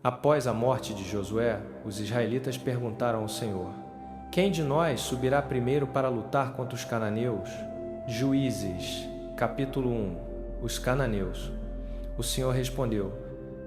Após a morte de Josué, os israelitas perguntaram ao Senhor: quem de nós subirá primeiro para lutar contra os cananeus? Juízes, capítulo 1. Os cananeus. O Senhor respondeu: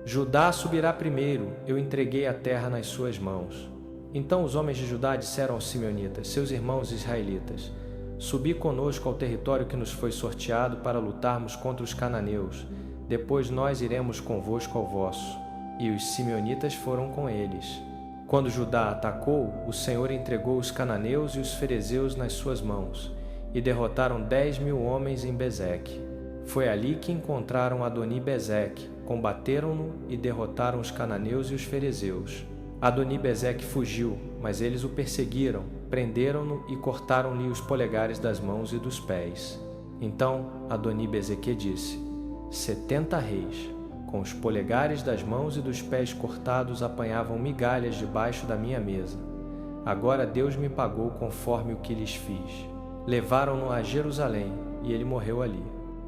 Judá subirá primeiro, eu entreguei a terra nas suas mãos. Então os homens de Judá disseram aos simeonitas, seus irmãos israelitas: subi conosco ao território que nos foi sorteado para lutarmos contra os cananeus. Depois nós iremos convosco ao vosso. E os simeonitas foram com eles. Quando Judá atacou, o Senhor entregou os cananeus e os ferezeus nas suas mãos, e derrotaram 10.000 homens em Bezeque. Foi ali que encontraram Adoni-Bezeque, combateram-no e derrotaram os cananeus e os ferezeus. Adoni-Bezeque fugiu, mas eles o perseguiram, prenderam-no e cortaram-lhe os polegares das mãos e dos pés. Então Adoni-Bezeque disse: 70 reis, com os polegares das mãos e dos pés cortados, apanhavam migalhas debaixo da minha mesa. Agora Deus me pagou conforme o que lhes fiz. Levaram-no a Jerusalém, e ele morreu ali.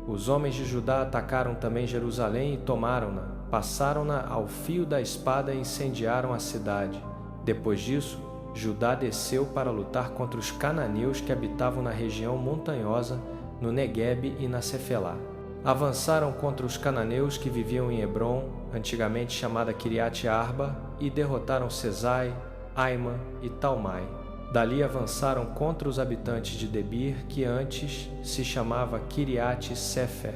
Os homens de Judá atacaram também Jerusalém e tomaram-na, passaram-na ao fio da espada e incendiaram a cidade. Depois disso, Judá desceu para lutar contra os cananeus que habitavam na região montanhosa, no Neguebe e na Cefelá. Avançaram contra os cananeus que viviam em Hebrom, antigamente chamada Quiriate Arba, e derrotaram Sesai, Aima e Talmai. Dali avançaram contra os habitantes de Debir, que antes se chamava Quiriate Sefer.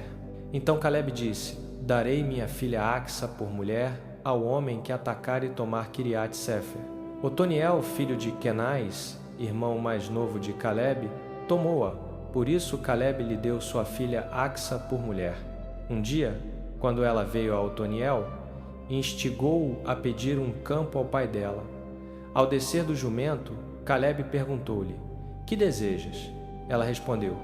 Então Calebe disse: darei minha filha Axa por mulher ao homem que atacar e tomar Quiriate Sefer. Otoniel, filho de Kenaz, irmão mais novo de Calebe, tomou-a. Por isso Calebe lhe deu sua filha Axa por mulher. Um dia, quando ela veio a Otoniel, instigou-o a pedir um campo ao pai dela. Ao descer do jumento, Calebe perguntou-lhe: que desejas? Ela respondeu: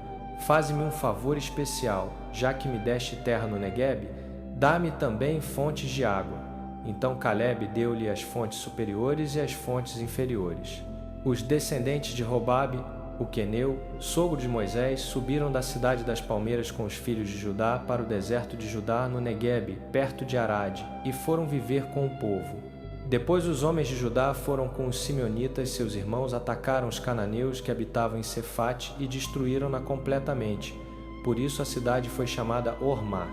faze-me um favor especial, já que me deste terra no Neguebe, dá-me também fontes de água. Então Calebe deu-lhe as fontes superiores e as fontes inferiores. Os descendentes de Robabe, o queneu, sogro de Moisés, subiram da cidade das palmeiras com os filhos de Judá para o deserto de Judá no Neguebe, perto de Arade, e foram viver com o povo. Depois os homens de Judá foram com os simeonitas, seus irmãos, atacaram os cananeus que habitavam em Cefate e destruíram-na completamente. Por isso a cidade foi chamada Ormá.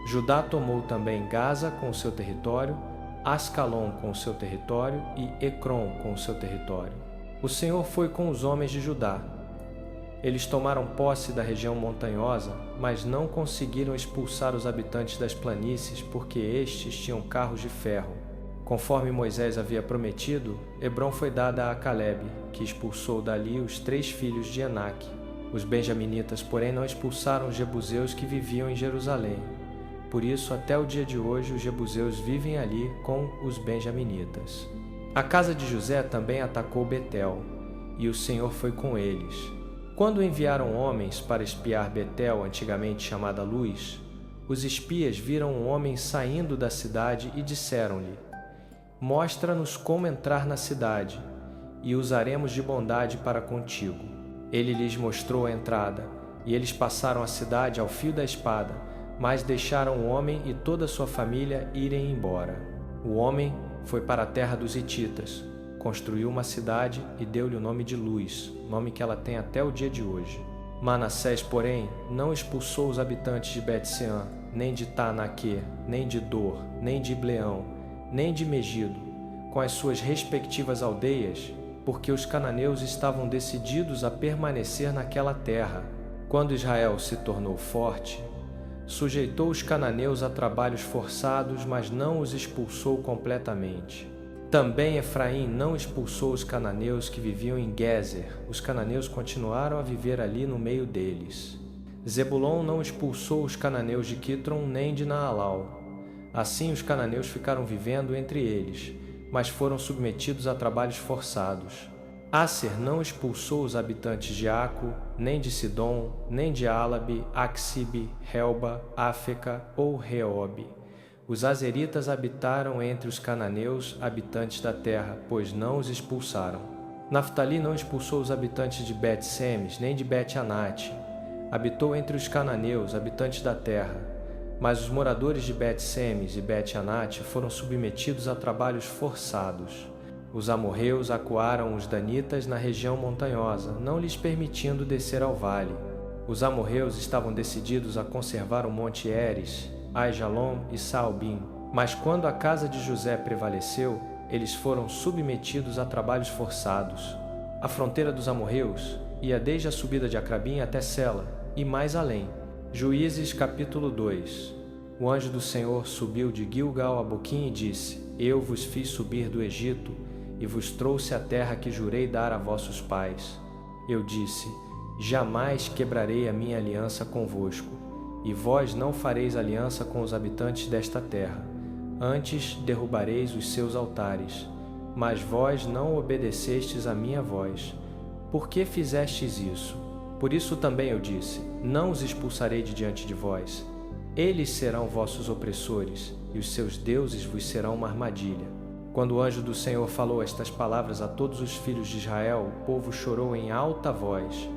Judá tomou também Gaza com o seu território, Ascalon com o seu território e Ecrom com o seu território. O Senhor foi com os homens de Judá. Eles tomaram posse da região montanhosa, mas não conseguiram expulsar os habitantes das planícies, porque estes tinham carros de ferro. Conforme Moisés havia prometido, Hebrom foi dada a Calebe, que expulsou dali os 3 filhos de Enaque. Os benjaminitas, porém, não expulsaram os jebuseus que viviam em Jerusalém. Por isso, até o dia de hoje, os jebuseus vivem ali com os benjaminitas. A casa de José também atacou Betel, e o Senhor foi com eles. Quando enviaram homens para espiar Betel, antigamente chamada Luz, os espias viram um homem saindo da cidade e disseram-lhe: mostra-nos como entrar na cidade, e usaremos de bondade para contigo. Ele lhes mostrou a entrada, e eles passaram a cidade ao fio da espada, mas deixaram o homem e toda a sua família irem embora. O homem foi para a terra dos Hititas, construiu uma cidade e deu-lhe o nome de Luz, nome que ela tem até o dia de hoje. Manassés, porém, não expulsou os habitantes de Bet-Sean, nem de Taanaque, nem de Dor, nem de Ibleão, nem de Megido, com as suas respectivas aldeias, porque os cananeus estavam decididos a permanecer naquela terra. Quando Israel se tornou forte, sujeitou os cananeus a trabalhos forçados, mas não os expulsou completamente. Também Efraim não expulsou os cananeus que viviam em Gezer. Os cananeus continuaram a viver ali no meio deles. Zebulon não expulsou os cananeus de Quitron nem de Naalau. Assim os cananeus ficaram vivendo entre eles, mas foram submetidos a trabalhos forçados. Asser não expulsou os habitantes de Aco, nem de Sidom, nem de Álabe, Axibe, Helba, Áfeca ou Reobe. Os azeritas habitaram entre os cananeus, habitantes da terra, pois não os expulsaram. Naftali não expulsou os habitantes de Bet-Semes, nem de Bet-Anate. Habitou entre os cananeus, habitantes da terra. Mas os moradores de Bet-Semes e Bet-Anate foram submetidos a trabalhos forçados. Os amorreus acuaram os danitas na região montanhosa, não lhes permitindo descer ao vale. Os amorreus estavam decididos a conservar o monte Heres, Aijalon e Saalbim, mas quando a casa de José prevaleceu, eles foram submetidos a trabalhos forçados. A fronteira dos amorreus ia desde a subida de Acrabim até Sela, e mais além. Juízes capítulo 2. O anjo do Senhor subiu de Gilgal a Boquim e disse: Eu vos fiz subir do Egito, e vos trouxe a terra que jurei dar a vossos pais. Eu disse: Jamais quebrarei a minha aliança convosco, e vós não fareis aliança com os habitantes desta terra. Antes derrubareis os seus altares. Mas vós não obedecestes à minha voz. Por que fizestes isso? Por isso também eu disse: Não os expulsarei de diante de vós. Eles serão vossos opressores, e os seus deuses vos serão uma armadilha. Quando o anjo do Senhor falou estas palavras a todos os filhos de Israel, o povo chorou em alta voz.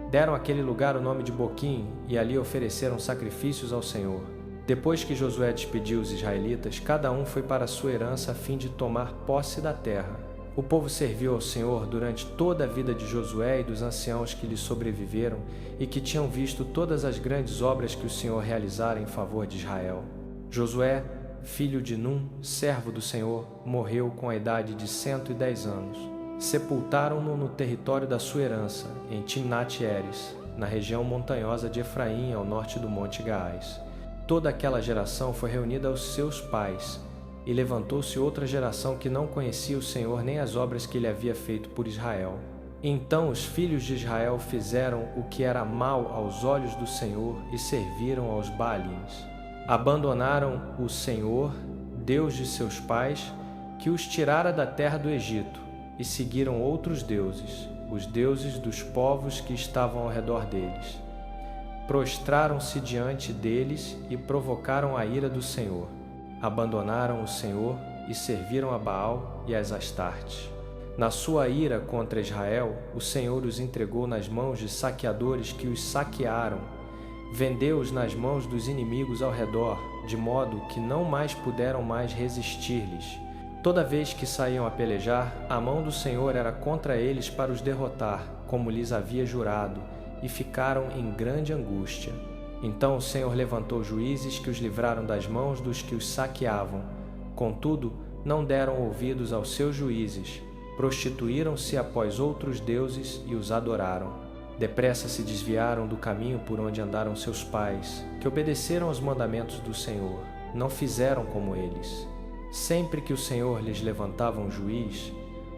Deram àquele lugar o nome de Boquim, e ali ofereceram sacrifícios ao Senhor. Depois que Josué despediu os israelitas, cada um foi para a sua herança a fim de tomar posse da terra. O povo serviu ao Senhor durante toda a vida de Josué e dos anciãos que lhe sobreviveram e que tinham visto todas as grandes obras que o Senhor realizara em favor de Israel. Josué, filho de Num, servo do Senhor, morreu com a idade de 110 anos. Sepultaram-no no território da sua herança, em Timnat-Heres, na região montanhosa de Efraim, ao norte do Monte Gaás. Toda aquela geração foi reunida aos seus pais, e levantou-se outra geração que não conhecia o Senhor nem as obras que ele havia feito por Israel. Então os filhos de Israel fizeram o que era mal aos olhos do Senhor e serviram aos Baalins. Abandonaram o Senhor, Deus de seus pais, que os tirara da terra do Egito, e seguiram outros deuses, os deuses dos povos que estavam ao redor deles. Prostraram-se diante deles e provocaram a ira do Senhor. Abandonaram o Senhor e serviram a Baal e as Astartes. Na sua ira contra Israel, o Senhor os entregou nas mãos de saqueadores que os saquearam. Vendeu-os nas mãos dos inimigos ao redor, de modo que não mais puderam mais resistir-lhes. Toda vez que saíam a pelejar, a mão do Senhor era contra eles para os derrotar, como lhes havia jurado, e ficaram em grande angústia. Então o Senhor levantou juízes que os livraram das mãos dos que os saqueavam. Contudo, não deram ouvidos aos seus juízes, prostituíram-se após outros deuses e os adoraram. Depressa se desviaram do caminho por onde andaram seus pais, que obedeceram aos mandamentos do Senhor, não fizeram como eles. Sempre que o Senhor lhes levantava um juiz,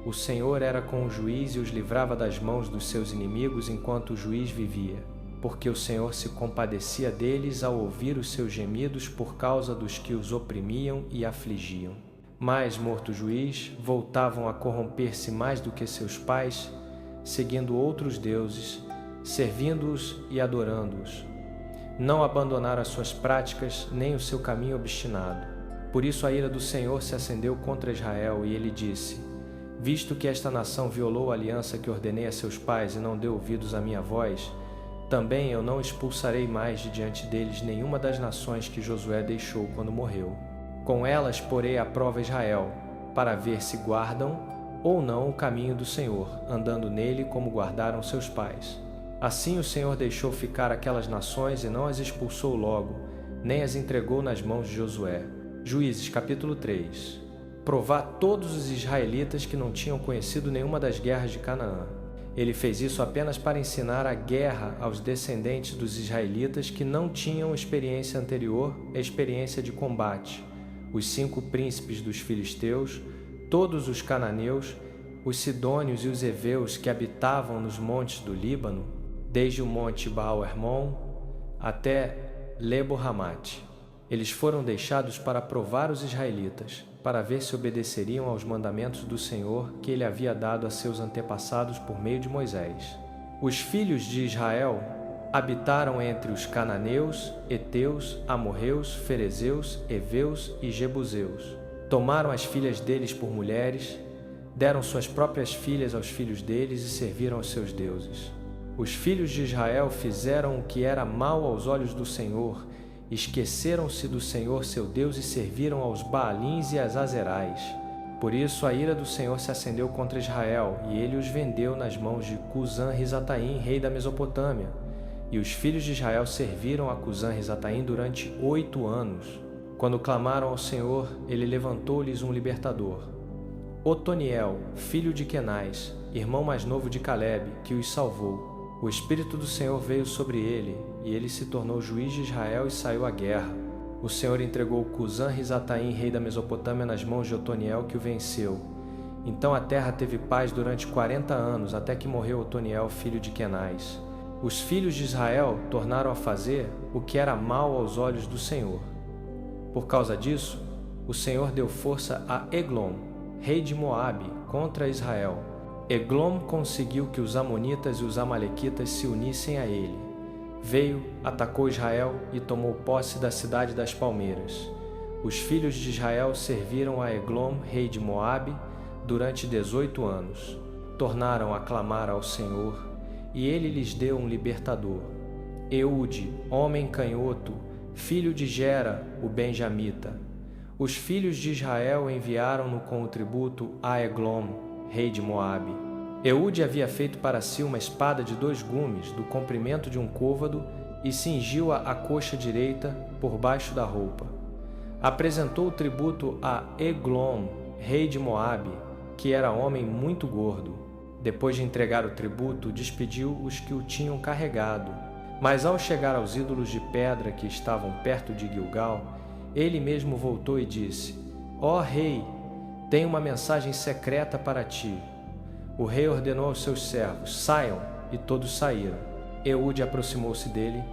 o Senhor era com o juiz e os livrava das mãos dos seus inimigos enquanto o juiz vivia, porque o Senhor se compadecia deles ao ouvir os seus gemidos por causa dos que os oprimiam e afligiam. Mas, morto o juiz, voltavam a corromper-se mais do que seus pais, seguindo outros deuses, servindo-os e adorando-os. Não abandonaram as suas práticas, nem o seu caminho obstinado. Por isso a ira do Senhor se acendeu contra Israel, e ele disse: Visto que esta nação violou a aliança que ordenei a seus pais e não deu ouvidos à minha voz, também eu não expulsarei mais de diante deles nenhuma das nações que Josué deixou quando morreu. Com elas porei à prova Israel, para ver se guardam ou não o caminho do Senhor, andando nele como guardaram seus pais. Assim o Senhor deixou ficar aquelas nações e não as expulsou logo, nem as entregou nas mãos de Josué. Juízes capítulo 3. Provar todos os israelitas que não tinham conhecido nenhuma das guerras de Canaã. Ele fez isso apenas para ensinar a guerra aos descendentes dos israelitas que não tinham experiência anterior, experiência de combate. Os 5 príncipes dos filisteus, todos os cananeus, os sidônios e os heveus que habitavam nos montes do Líbano, desde o monte Baal-Hermon até Lebo-Hamate. Eles foram deixados para provar os israelitas, para ver se obedeceriam aos mandamentos do Senhor que ele havia dado a seus antepassados por meio de Moisés. Os filhos de Israel habitaram entre os cananeus, heteus, amorreus, ferezeus, heveus e jebuseus. Tomaram as filhas deles por mulheres, deram suas próprias filhas aos filhos deles e serviram aos seus deuses. Os filhos de Israel fizeram o que era mal aos olhos do Senhor esqueceram-se do Senhor seu Deus e serviram aos Baalins e às Azerais. Por isso a ira do Senhor se acendeu contra Israel, e ele os vendeu nas mãos de Cusã-Risataim, rei da Mesopotâmia. E os filhos de Israel serviram a Cusã-Risataim durante 8 anos. Quando clamaram ao Senhor, ele levantou-lhes um libertador, Otoniel, filho de Quenaz, irmão mais novo de Calebe, que os salvou. O Espírito do Senhor veio sobre ele, e ele se tornou juiz de Israel e saiu à guerra. O Senhor entregou Cusã-Risataim, rei da Mesopotâmia, nas mãos de Otoniel, que o venceu. Então a terra teve paz durante 40 anos, até que morreu Otoniel, filho de Quenaz. Os filhos de Israel tornaram a fazer o que era mal aos olhos do Senhor. Por causa disso, o Senhor deu força a Eglon, rei de Moabe, contra Israel. Eglon conseguiu que os amonitas e os amalequitas se unissem a ele. Veio, atacou Israel e tomou posse da cidade das palmeiras. Os filhos de Israel serviram a Eglon, rei de Moabe, durante 18 anos. Tornaram a clamar ao Senhor, e ele lhes deu um libertador, Eude, homem canhoto, filho de Gera, o benjamita. Os filhos de Israel enviaram-no com o tributo a Eglon, rei de Moabe. Eude havia feito para si uma espada de 2 gumes, do comprimento de um côvado, e cingiu-a à coxa direita, por baixo da roupa. Apresentou o tributo a Eglon, rei de Moabe, que era homem muito gordo. Depois de entregar o tributo, despediu os que o tinham carregado. Mas ao chegar aos ídolos de pedra que estavam perto de Gilgal, ele mesmo voltou e disse: Ó rei, tenho uma mensagem secreta para ti. O rei ordenou aos seus servos: saiam, e todos saíram. Eude aproximou-se dele,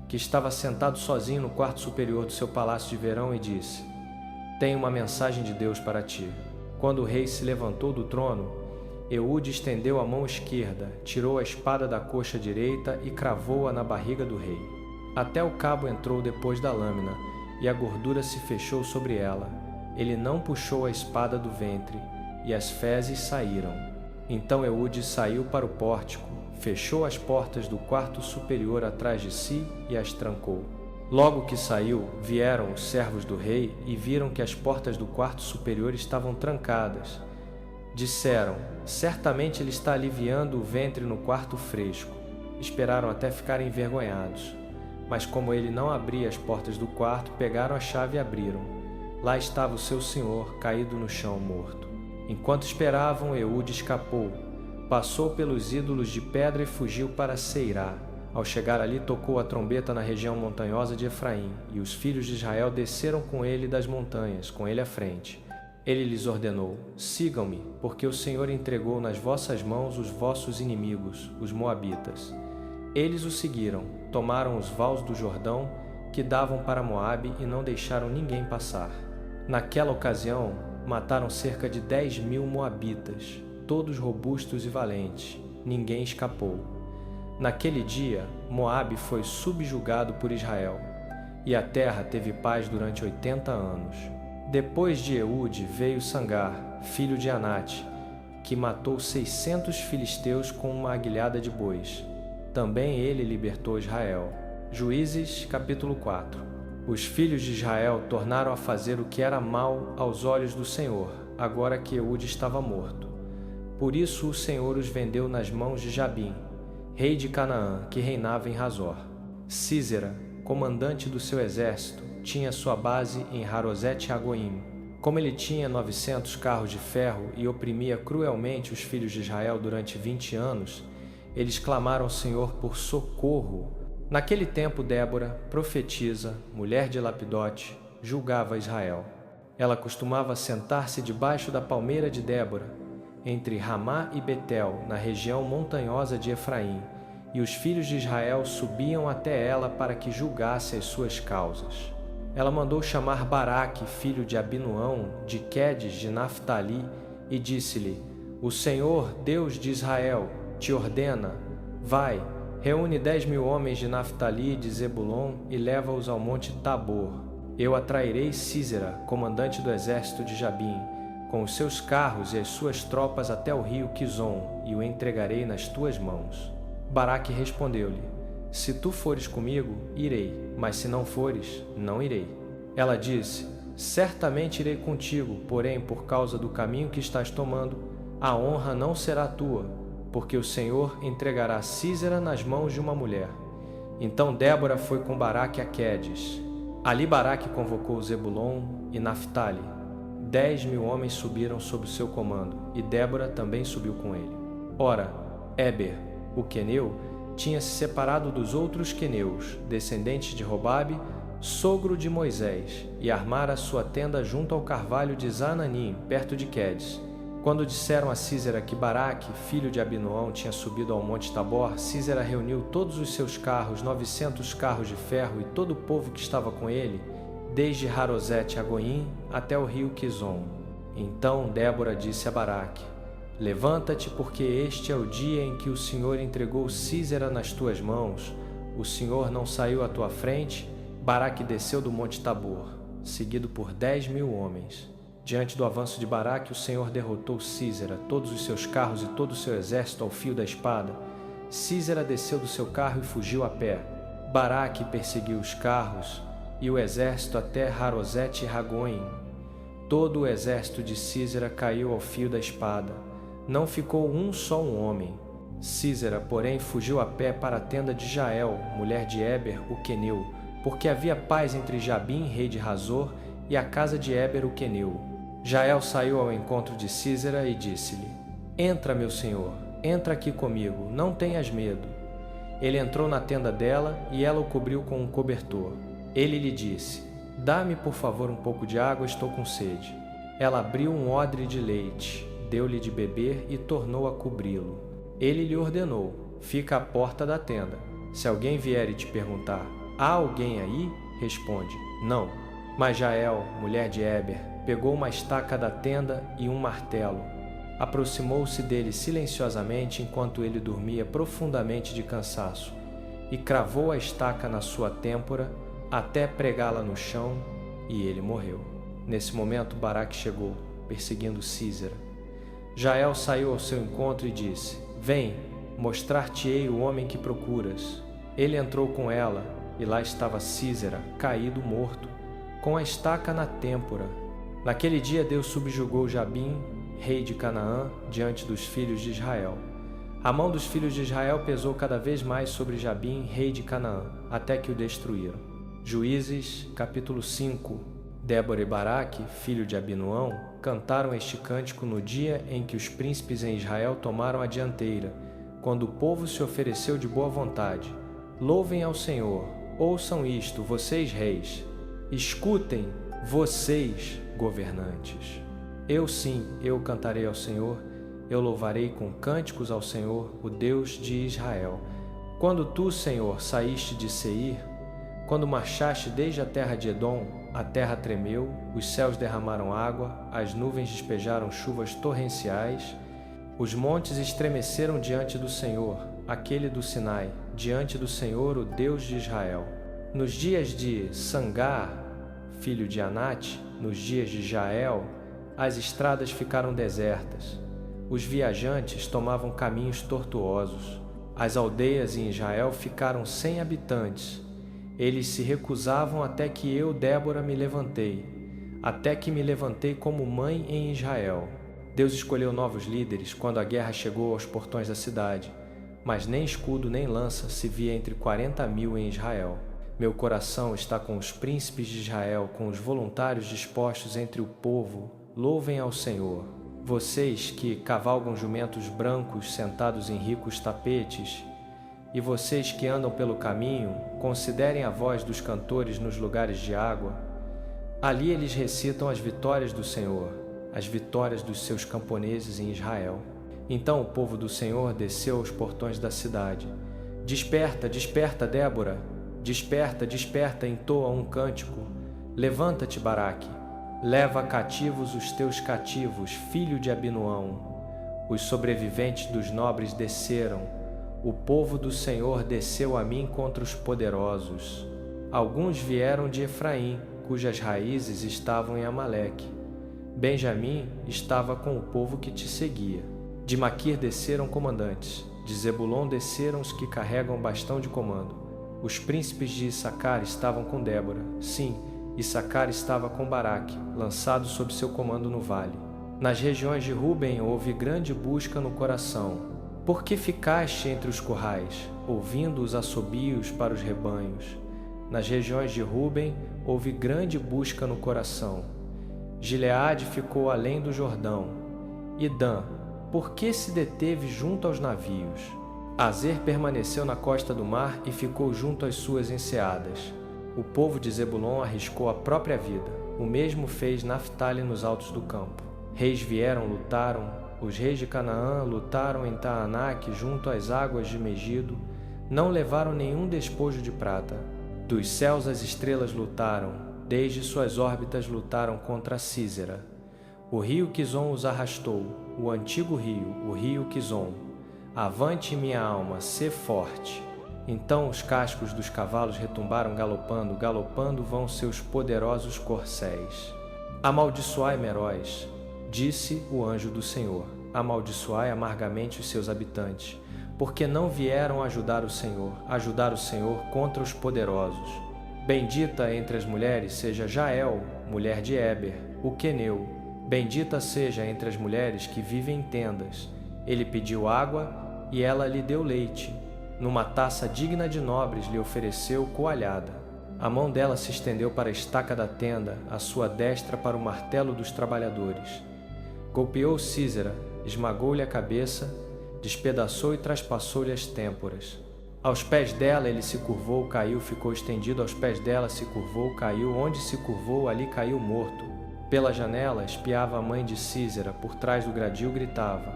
que estava sentado sozinho no quarto superior do seu palácio de verão, e disse: tenho uma mensagem de Deus para ti. Quando o rei se levantou do trono, Eude estendeu a mão esquerda, tirou a espada da coxa direita e cravou-a na barriga do rei. Até o cabo entrou depois da lâmina, e a gordura se fechou sobre ela. Ele não puxou a espada do ventre, e as fezes saíram. Então Eude saiu para o pórtico, fechou as portas do quarto superior atrás de si e as trancou. Logo que saiu, vieram os servos do rei e viram que as portas do quarto superior estavam trancadas. Disseram: certamente ele está aliviando o ventre no quarto fresco. Esperaram até ficarem envergonhados. Mas como ele não abria as portas do quarto, pegaram a chave e abriram. Lá estava o seu senhor, caído no chão, morto. Enquanto esperavam, Eude escapou. Passou pelos ídolos de pedra e fugiu para Seirá. Ao chegar ali, tocou a trombeta na região montanhosa de Efraim, e os filhos de Israel desceram com ele das montanhas, com ele à frente. Ele lhes ordenou: sigam-me, porque o Senhor entregou nas vossas mãos os vossos inimigos, os moabitas. Eles o seguiram, tomaram os vales do Jordão, que davam para Moabe, e não deixaram ninguém passar. Naquela ocasião, mataram cerca de 10.000 moabitas, todos robustos e valentes. Ninguém escapou. Naquele dia, Moabe foi subjugado por Israel, e a terra teve paz durante 80 anos. Depois de Eude veio Sangar, filho de Anate, que matou 600 filisteus com uma aguilhada de bois. Também ele libertou Israel. Juízes, capítulo 4. Os filhos de Israel tornaram a fazer o que era mal aos olhos do Senhor, agora que Eude estava morto. Por isso o Senhor os vendeu nas mãos de Jabim, rei de Canaã, que reinava em Hazor. Sísera, comandante do seu exército, tinha sua base em Harosete-Agoim. Como ele tinha 900 carros de ferro e oprimia cruelmente os filhos de Israel durante 20 anos, eles clamaram ao Senhor por socorro. Naquele tempo, Débora, profetisa, mulher de Lapidote, julgava Israel. Ela costumava sentar-se debaixo da palmeira de Débora, entre Ramá e Betel, na região montanhosa de Efraim, e os filhos de Israel subiam até ela para que julgasse as suas causas. Ela mandou chamar Baraque, filho de Abinuão, de Quedes de Naftali, e disse-lhe: o Senhor, Deus de Israel, te ordena: vai, reúne 10.000 homens de Naftali e de Zebulon e leva-os ao monte Tabor. Eu atrairei Sísera, comandante do exército de Jabim, com os seus carros e as suas tropas até o rio Quizon, e o entregarei nas tuas mãos. Baraque respondeu-lhe: Se tu fores comigo, irei, mas se não fores, não irei. Ela disse: certamente irei contigo, porém, por causa do caminho que estás tomando, a honra não será tua, porque o Senhor entregará Sísera nas mãos de uma mulher. Então Débora foi com Baraque a Quedes. Ali Baraque convocou Zebulon e Naftali. 10.000 homens subiram sob o seu comando, e Débora também subiu com ele. Ora, Éber, o queneu, tinha se separado dos outros queneus, descendentes de Robabe, sogro de Moisés, e armara sua tenda junto ao carvalho de Zananim, perto de Quedes. Quando disseram a Sísera que Baraque, filho de Abinoão, tinha subido ao monte Tabor, Sísera reuniu todos os seus carros, 900 carros de ferro, e todo o povo que estava com ele, desde Harosete a Goim até o rio Quizon. Então Débora disse a Baraque: levanta-te, porque este é o dia em que o Senhor entregou Sísera nas tuas mãos. O Senhor não saiu à tua frente. Baraque desceu do monte Tabor, seguido por 10.000 homens. Diante do avanço de Baraque, o Senhor derrotou Sísera, todos os seus carros e todo o seu exército ao fio da espada. Sísera desceu do seu carro e fugiu a pé. Baraque perseguiu os carros e o exército até Harosete e Ragoim. Todo o exército de Sísera caiu ao fio da espada. Não ficou só um homem. Sísera, porém, fugiu a pé para a tenda de Jael, mulher de Éber, o queneu, porque havia paz entre Jabim, rei de Hazor, e a casa de Éber, o queneu. Jael saiu ao encontro de Sísera e disse-lhe: entra, meu senhor, entra aqui comigo, não tenhas medo. Ele entrou na tenda dela e ela o cobriu com um cobertor. Ele lhe disse: dá-me, por favor, um pouco de água, estou com sede. Ela abriu um odre de leite, deu-lhe de beber e tornou a cobri-lo. Ele lhe ordenou: fica à porta da tenda. Se alguém vier e te perguntar: há alguém aí? Responde: não. Mas Jael, mulher de Éber, pegou uma estaca da tenda e um martelo. Aproximou-se dele silenciosamente enquanto ele dormia profundamente de cansaço e cravou a estaca na sua têmpora até pregá-la no chão, e ele morreu. Nesse momento Baraque chegou, perseguindo Sísera. Jael saiu ao seu encontro e disse: vem, mostrar-te-ei o homem que procuras. Ele entrou com ela, e lá estava Sísera, caído morto, com a estaca na têmpora. Naquele dia Deus subjugou Jabim, rei de Canaã, diante dos filhos de Israel. A mão dos filhos de Israel pesou cada vez mais sobre Jabim, rei de Canaã, até que o destruíram. Juízes, capítulo 5. Débora e Baraque, filho de Abinoão, cantaram este cântico no dia em que os príncipes em Israel tomaram a dianteira, quando o povo se ofereceu de boa vontade. Louvem ao Senhor, ouçam isto, vocês reis. Escutem, vocês governantes. Eu cantarei ao Senhor, eu louvarei com cânticos ao Senhor, o Deus de Israel. Quando tu, Senhor, saíste de Seir, quando marchaste desde a terra de Edom, a terra tremeu, os céus derramaram água, as nuvens despejaram chuvas torrenciais, os montes estremeceram diante do Senhor, aquele do Sinai, diante do Senhor, o Deus de Israel. Nos dias de Sangar, filho de Anate, nos dias de Jael, as estradas ficaram desertas. Os viajantes tomavam caminhos tortuosos. As aldeias em Israel ficaram sem habitantes. Eles se recusavam até que eu, Débora, me levantei, até que me levantei como mãe em Israel. Deus escolheu novos líderes quando a guerra chegou aos portões da cidade, mas nem escudo nem lança se via entre 40.000 em Israel. Meu coração está com os príncipes de Israel, com os voluntários dispostos entre o povo. Louvem ao Senhor. Vocês que cavalgam jumentos brancos sentados em ricos tapetes, e vocês que andam pelo caminho, considerem a voz dos cantores nos lugares de água. Ali eles recitam as vitórias do Senhor, as vitórias dos seus camponeses em Israel. Então o povo do Senhor desceu aos portões da cidade. Desperta, desperta, Débora! Desperta, desperta, entoa um cântico. Levanta-te, Baraque. Leva cativos os teus cativos, filho de Abinoão. Os sobreviventes dos nobres desceram. O povo do Senhor desceu a mim contra os poderosos. Alguns vieram de Efraim, cujas raízes estavam em Amaleque. Benjamim estava com o povo que te seguia. De Maquir desceram comandantes. de Zebulon desceram os que carregam o bastão de comando. Os príncipes de Issacar estavam com Débora. Sim, Issacar estava com Baraque, lançado sob seu comando no vale. Nas regiões de Ruben houve grande busca no coração. Por que ficaste entre os currais, ouvindo os assobios para os rebanhos? Nas regiões de Ruben houve grande busca no coração. Gileade ficou além do Jordão. E Dan, por que se deteve junto aos navios? Azer permaneceu na costa do mar e ficou junto às suas enseadas. O povo de Zebulon arriscou a própria vida. O mesmo fez Naftali nos altos do campo. Reis vieram, lutaram. Os reis de Canaã lutaram em Taanaque junto às águas de Megido. Não levaram nenhum despojo de prata. Dos céus as estrelas lutaram. Desde suas órbitas lutaram contra Císera. O rio Quizon os arrastou. O antigo rio, o rio Quizon. Avante, minha alma, sê forte. Então os cascos dos cavalos retumbaram galopando, galopando vão seus poderosos corcéis. Amaldiçoai Meróis, disse o anjo do Senhor. Amaldiçoai amargamente os seus habitantes, porque não vieram ajudar o Senhor contra os poderosos. Bendita entre as mulheres seja Jael, mulher de Éber, o queneu. Bendita seja entre as mulheres que vivem em tendas. Ele pediu água e ela lhe deu leite. Numa taça digna de nobres lhe ofereceu coalhada. A mão dela se estendeu para a estaca da tenda, a sua destra para o martelo dos trabalhadores. Golpeou Císera, esmagou-lhe a cabeça, despedaçou e traspassou-lhe as têmporas. Aos pés dela ele se curvou, caiu, ficou estendido, aos pés dela se curvou, caiu, onde se curvou, ali caiu morto. Pela janela espiava a mãe de Císera, por trás do gradil gritava: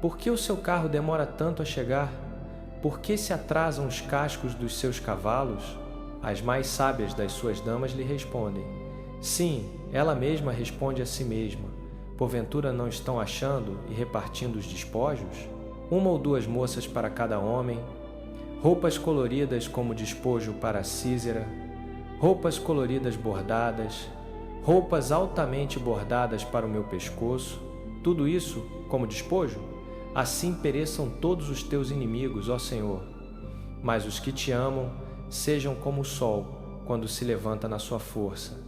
por que o seu carro demora tanto a chegar? Por que se atrasam os cascos dos seus cavalos? As mais sábias das suas damas lhe respondem. Sim, ela mesma responde a si mesma. Porventura não estão achando e repartindo os despojos? Uma ou duas moças para cada homem, roupas coloridas como despojo para Císera, roupas coloridas bordadas, roupas altamente bordadas para o meu pescoço, tudo isso como despojo? Assim pereçam todos os teus inimigos, ó Senhor. Mas os que te amam sejam como o sol, quando se levanta na sua força.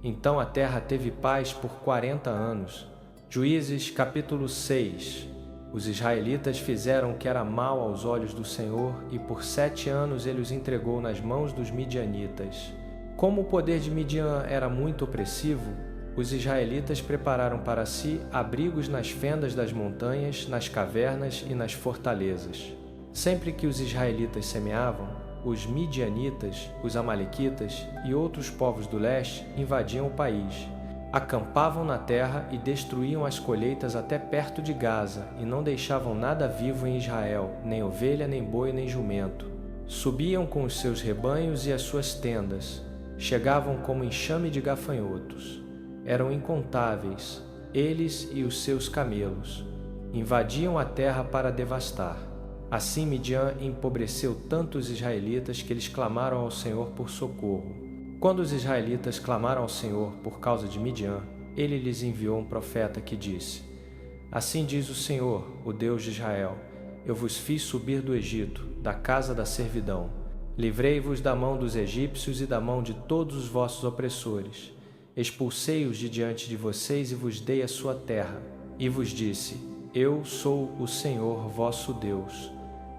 Então a terra teve paz por 40 anos. Juízes capítulo 6. Os israelitas fizeram o que era mal aos olhos do Senhor, e por 7 anos ele os entregou nas mãos dos midianitas. Como o poder de Midian era muito opressivo, os israelitas prepararam para si abrigos nas fendas das montanhas, nas cavernas e nas fortalezas. Sempre que os israelitas semeavam, os midianitas, os amalequitas e outros povos do leste invadiam o país. Acampavam na terra e destruíam as colheitas até perto de Gaza, e não deixavam nada vivo em Israel, nem ovelha, nem boi, nem jumento. Subiam com os seus rebanhos e as suas tendas. Chegavam como enxame de gafanhotos. Eram incontáveis, eles e os seus camelos. Invadiam a terra para devastar. Assim Midian empobreceu tanto os israelitas que eles clamaram ao Senhor por socorro. Quando os israelitas clamaram ao Senhor por causa de Midian, ele lhes enviou um profeta que disse: assim diz o Senhor, o Deus de Israel: eu vos fiz subir do Egito, da casa da servidão. Livrei-vos da mão dos egípcios e da mão de todos os vossos opressores. Expulsei-os de diante de vocês e vos dei a sua terra. E vos disse: eu sou o Senhor vosso Deus.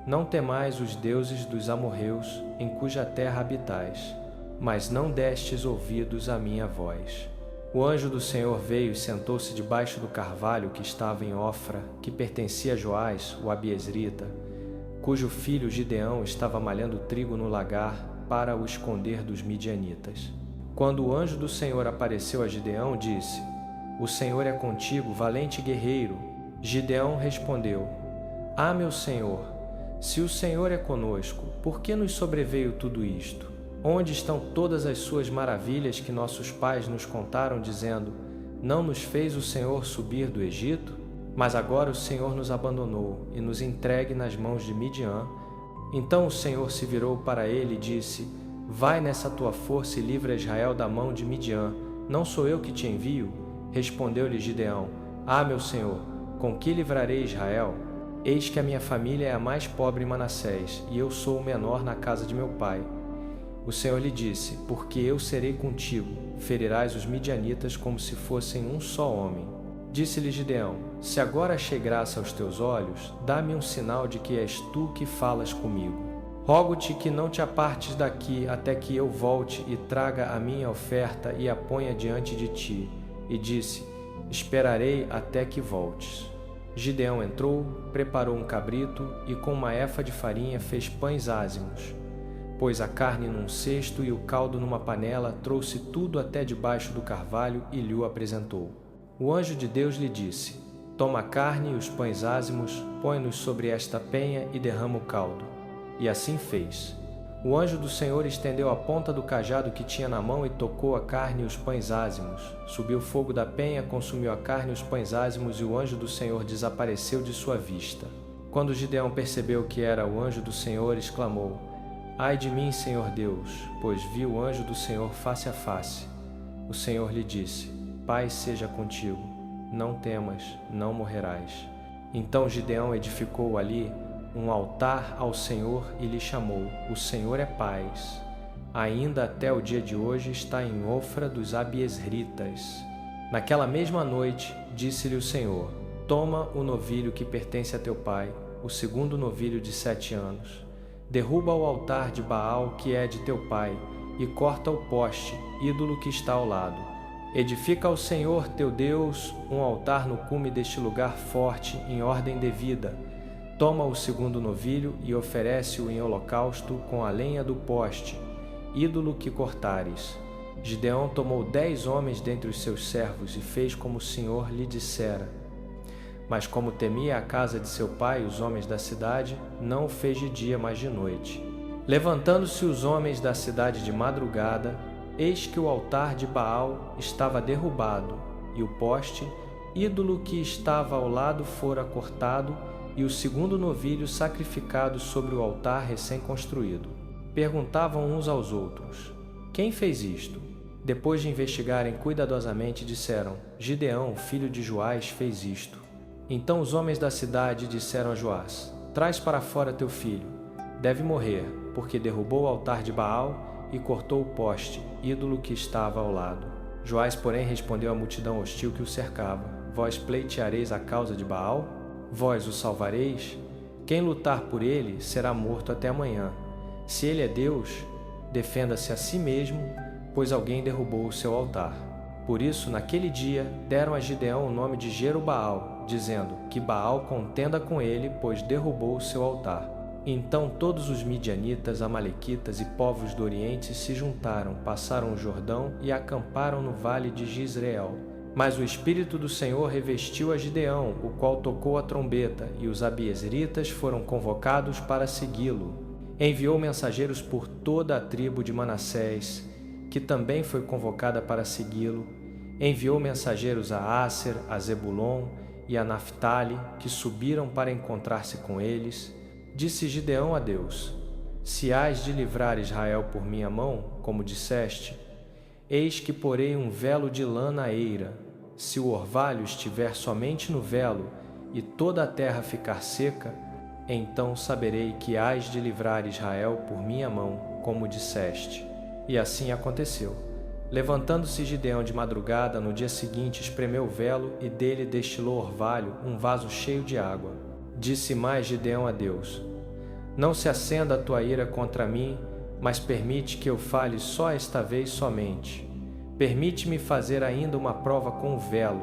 Não temais os deuses dos amorreus, em cuja terra habitais. Mas não destes ouvidos à minha voz. O anjo do Senhor veio e sentou-se debaixo do carvalho que estava em Ofra, que pertencia a Joás, o abiezrita, cujo filho Gideão estava malhando trigo no lagar para o esconder dos midianitas. Quando o anjo do Senhor apareceu a Gideão, disse: o Senhor é contigo, valente guerreiro. Gideão respondeu: ah, meu Senhor, se o Senhor é conosco, por que nos sobreveio tudo isto? Onde estão todas as suas maravilhas que nossos pais nos contaram, dizendo: não nos fez o Senhor subir do Egito? Mas agora o Senhor nos abandonou e nos entregue nas mãos de Midian. Então o Senhor se virou para ele e disse: vai nessa tua força e livra Israel da mão de Midian. Não sou eu que te envio? Respondeu-lhe Gideão: ah, meu Senhor, com que livrarei Israel? Eis que a minha família é a mais pobre em Manassés, e eu sou o menor na casa de meu pai. O Senhor lhe disse: porque eu serei contigo, ferirás os midianitas como se fossem um só homem. Disse-lhe Gideão: se agora achei graça aos teus olhos, dá-me um sinal de que és tu que falas comigo. Rogo-te que não te apartes daqui até que eu volte e traga a minha oferta e a ponha diante de ti. E disse: esperarei até que voltes. Gideão entrou, preparou um cabrito e com uma efa de farinha fez pães ázimos. Pôs a carne num cesto e o caldo numa panela, trouxe tudo até debaixo do carvalho e lhe apresentou. O anjo de Deus lhe disse: toma a carne e os pães ázimos, põe-nos sobre esta penha e derrama o caldo. E assim fez. O anjo do Senhor estendeu a ponta do cajado que tinha na mão e tocou a carne e os pães ázimos. Subiu o fogo da penha, consumiu a carne e os pães ázimos, e o anjo do Senhor desapareceu de sua vista. Quando Gideão percebeu que era o anjo do Senhor, exclamou: ai de mim, Senhor Deus, pois vi o anjo do Senhor face a face. O Senhor lhe disse: paz seja contigo, não temas, não morrerás. Então Gideão edificou ali um altar ao Senhor e lhe chamou: o Senhor é paz. Ainda até o dia de hoje está em Ofra dos Abiesritas. Naquela mesma noite, disse-lhe o Senhor: toma o novilho que pertence a teu pai, o segundo novilho de 7 anos. Derruba o altar de Baal que é de teu pai, e corta o poste, ídolo que está ao lado. Edifica ao Senhor teu Deus um altar no cume deste lugar forte, em ordem devida. Toma o segundo novilho e oferece-o em holocausto com a lenha do poste, ídolo que cortares. Gideão tomou 10 homens dentre os seus servos e fez como o Senhor lhe dissera. Mas como temia a casa de seu pai, os homens da cidade, não o fez de dia, mas de noite. Levantando-se os homens da cidade de madrugada, eis que o altar de Baal estava derrubado, e o poste, ídolo que estava ao lado, fora cortado, e o segundo novilho sacrificado sobre o altar recém-construído. Perguntavam uns aos outros: quem fez isto? Depois de investigarem cuidadosamente, disseram: Gideão, filho de Joás, fez isto. Então os homens da cidade disseram a Joás: traz para fora teu filho. Deve morrer, porque derrubou o altar de Baal e cortou o poste, ídolo que estava ao lado. Joás, porém, respondeu à multidão hostil que o cercava: vós pleiteareis a causa de Baal? Vós o salvareis? Quem lutar por ele será morto até amanhã. Se ele é Deus, defenda-se a si mesmo, pois alguém derrubou o seu altar. Por isso, naquele dia, deram a Gideão o nome de Jerubaal, dizendo: que Baal contenda com ele, pois derrubou o seu altar. Então todos os midianitas, amalequitas e povos do Oriente se juntaram, passaram o Jordão e acamparam no vale de Jizreel. Mas o Espírito do Senhor revestiu a Gideão, o qual tocou a trombeta, e os abiesritas foram convocados para segui-lo. Enviou mensageiros por toda a tribo de Manassés, que também foi convocada para segui-lo. Enviou mensageiros a Asser, a Zebulon e a Naftali, que subiram para encontrar-se com eles. Disse Gideão a Deus: se hás de livrar Israel por minha mão, como disseste, eis que porei um velo de lã na eira. Se o orvalho estiver somente no velo e toda a terra ficar seca, então saberei que hás de livrar Israel por minha mão, como disseste. E assim aconteceu. Levantando-se Gideão de madrugada, no dia seguinte espremeu o velo e dele destilou orvalho, um vaso cheio de água. Disse mais Gideão a Deus: não se acenda a tua ira contra mim, mas permite que eu fale só esta vez somente. Permite-me fazer ainda uma prova com o velo,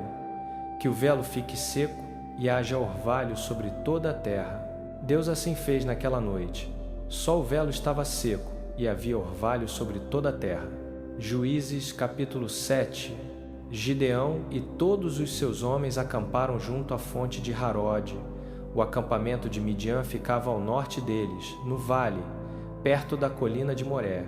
que o velo fique seco e haja orvalho sobre toda a terra. Deus assim fez naquela noite. Só o velo estava seco e havia orvalho sobre toda a terra. Juízes capítulo 7. Gideão e todos os seus homens acamparam junto à fonte de Harod. O acampamento de Midian ficava ao norte deles, no vale, perto da colina de Moré.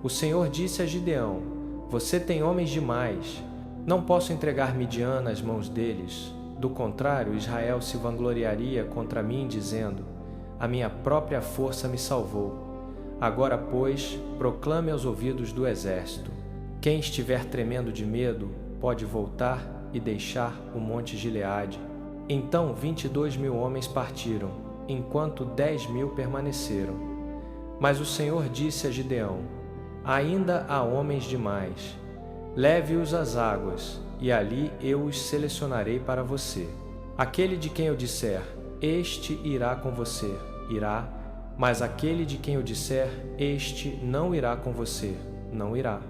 O Senhor disse a Gideão: você tem homens demais. Não posso entregar Midian nas mãos deles. Do contrário, Israel se vangloriaria contra mim, dizendo: a minha própria força me salvou. Agora, pois, proclame aos ouvidos do exército: quem estiver tremendo de medo pode voltar e deixar o monte Gileade. Então 22.000 homens partiram, enquanto 10.000 permaneceram. Mas o Senhor disse a Gideão: ainda há homens demais. Leve-os às águas, e ali eu os selecionarei para você. Aquele de quem eu disser, este irá com você, irá, mas aquele de quem eu disser, este não irá com você, não irá.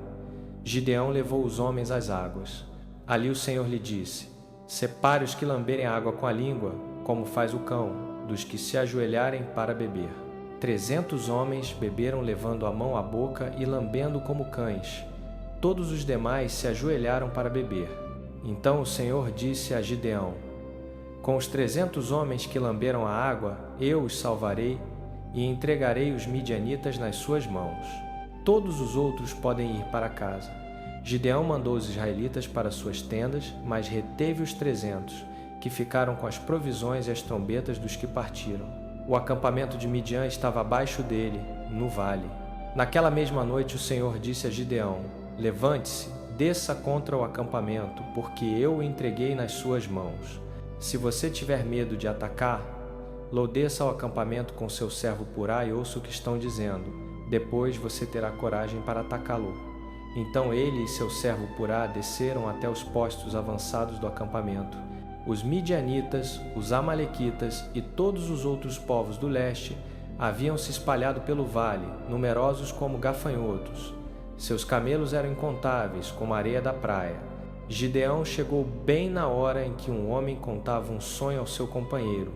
Gideão levou os homens às águas. Ali o Senhor lhe disse: separe os que lamberem a água com a língua, como faz o cão, dos que se ajoelharem para beber. 300 homens beberam levando a mão à boca e lambendo como cães. Todos os demais se ajoelharam para beber. Então o Senhor disse a Gideão: com os 300 homens que lamberam a água, eu os salvarei e entregarei os midianitas nas suas mãos. Todos os outros podem ir para casa. Gideão mandou os israelitas para suas tendas, mas reteve os 300, que ficaram com as provisões e as trombetas dos que partiram. O acampamento de Midian estava abaixo dele, no vale. Naquela mesma noite o Senhor disse a Gideão: levante-se, desça contra o acampamento, porque eu o entreguei nas suas mãos. Se você tiver medo de atacar, desça ao acampamento com seu servo Purá e ouça o que estão dizendo. Depois você terá coragem para atacá-lo. Então ele e seu servo Purá desceram até os postos avançados do acampamento. Os midianitas, os amalequitas e todos os outros povos do leste haviam se espalhado pelo vale, numerosos como gafanhotos. Seus camelos eram incontáveis, como a areia da praia. Gideão chegou bem na hora em que um homem contava um sonho ao seu companheiro.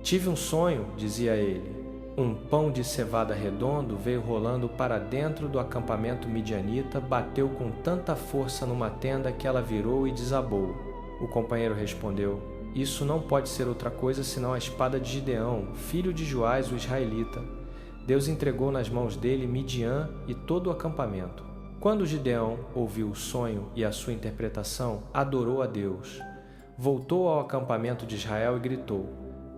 Tive um sonho, dizia ele. Um pão de cevada redondo veio rolando para dentro do acampamento midianita, bateu com tanta força numa tenda que ela virou e desabou. O companheiro respondeu: isso não pode ser outra coisa senão a espada de Gideão, filho de Joás, o israelita. Deus entregou nas mãos dele Midian e todo o acampamento. Quando Gideão ouviu o sonho e a sua interpretação, adorou a Deus. Voltou ao acampamento de Israel e gritou: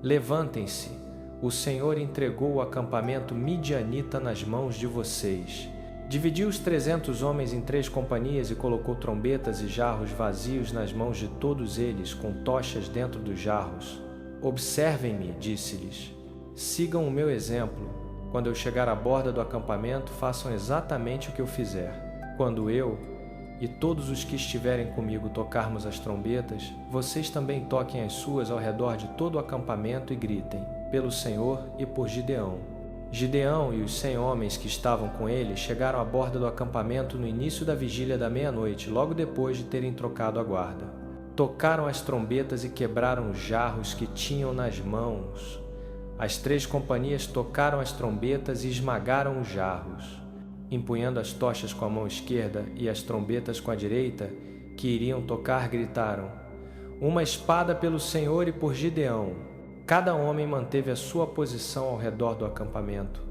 levantem-se! O Senhor entregou o acampamento midianita nas mãos de vocês. Dividiu os 300 homens em 3 companhias e colocou trombetas e jarros vazios nas mãos de todos eles, com tochas dentro dos jarros. Observem-me, disse-lhes. Sigam o meu exemplo. Quando eu chegar à borda do acampamento, façam exatamente o que eu fizer. Quando eu e todos os que estiverem comigo tocarmos as trombetas, vocês também toquem as suas ao redor de todo o acampamento e gritem: pelo Senhor e por Gideão. Gideão e os 100 homens que estavam com ele chegaram à borda do acampamento no início da vigília da meia-noite, logo depois de terem trocado a guarda. Tocaram as trombetas e quebraram os jarros que tinham nas mãos. As 3 companhias tocaram as trombetas e esmagaram os jarros. Empunhando as tochas com a mão esquerda e as trombetas com a direita, que iriam tocar, gritaram: uma espada pelo Senhor e por Gideão. Cada homem manteve a sua posição ao redor do acampamento,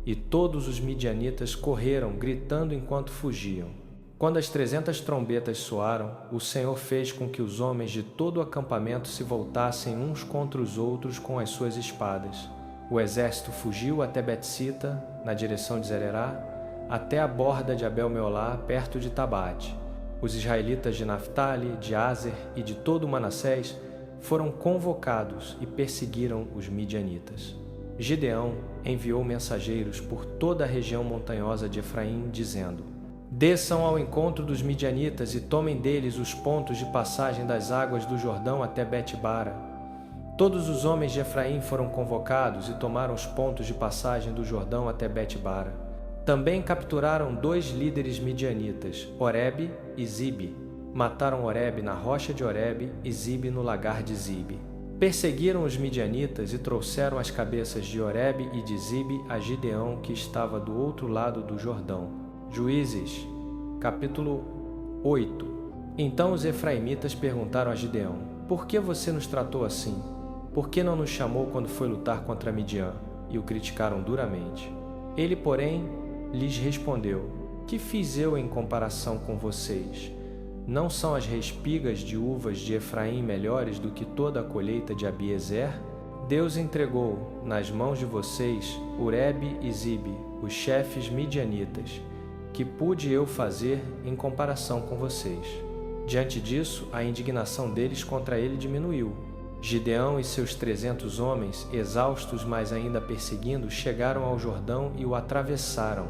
e todos os midianitas correram, gritando enquanto fugiam. Quando as 300 trombetas soaram, o Senhor fez com que os homens de todo o acampamento se voltassem uns contra os outros com as suas espadas. O exército fugiu até Betsita, na direção de Zererá, até a borda de Abel-Meolá, perto de Tabate. Os israelitas de Naftali, de Aser e de todo o Manassés foram convocados e perseguiram os midianitas. Gideão enviou mensageiros por toda a região montanhosa de Efraim, dizendo: desçam ao encontro dos midianitas e tomem deles os pontos de passagem das águas do Jordão até Bet-bara. Todos os homens de Efraim foram convocados e tomaram os pontos de passagem do Jordão até Bet-bara. Também capturaram 2 líderes midianitas, Oreb e Zibe. Mataram Oreb na rocha de Oreb e Zibe no lagar de Zibe. Perseguiram os midianitas e trouxeram as cabeças de Oreb e de Zibe a Gideão, que estava do outro lado do Jordão. Juízes, capítulo 8. Então os efraimitas perguntaram a Gideão: por que você nos tratou assim? Por que não nos chamou quando foi lutar contra Midian? E o criticaram duramente. Ele, porém, lhes respondeu: que fiz eu em comparação com vocês? Não são as respigas de uvas de Efraim melhores do que toda a colheita de Abiezer? Deus entregou nas mãos de vocês Oreb e Zibe, os chefes midianitas. Que pude eu fazer em comparação com vocês? Diante disso, a indignação deles contra ele diminuiu. Gideão e seus 300 homens, exaustos, mas ainda perseguindo, chegaram ao Jordão e o atravessaram.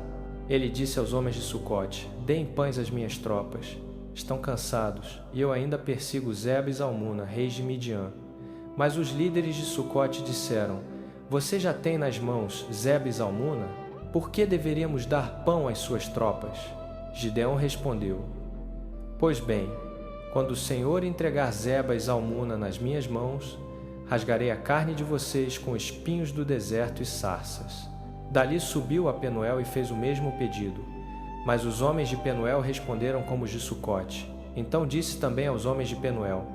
Ele disse aos homens de Sucote: Deem pães às minhas tropas. Estão cansados, e eu ainda persigo Zeba e Zalmuna, reis de Midian. Mas os líderes de Sucote disseram: Você já tem nas mãos Zeba e Zalmuna? Por que deveríamos dar pão às suas tropas? Gideão respondeu: Pois bem, quando o Senhor entregar Zeba e Zalmuna nas minhas mãos, rasgarei a carne de vocês com espinhos do deserto e sarças. Dali subiu a Penuel e fez o mesmo pedido. Mas os homens de Penuel responderam como os de Sucote. Então disse também aos homens de Penuel: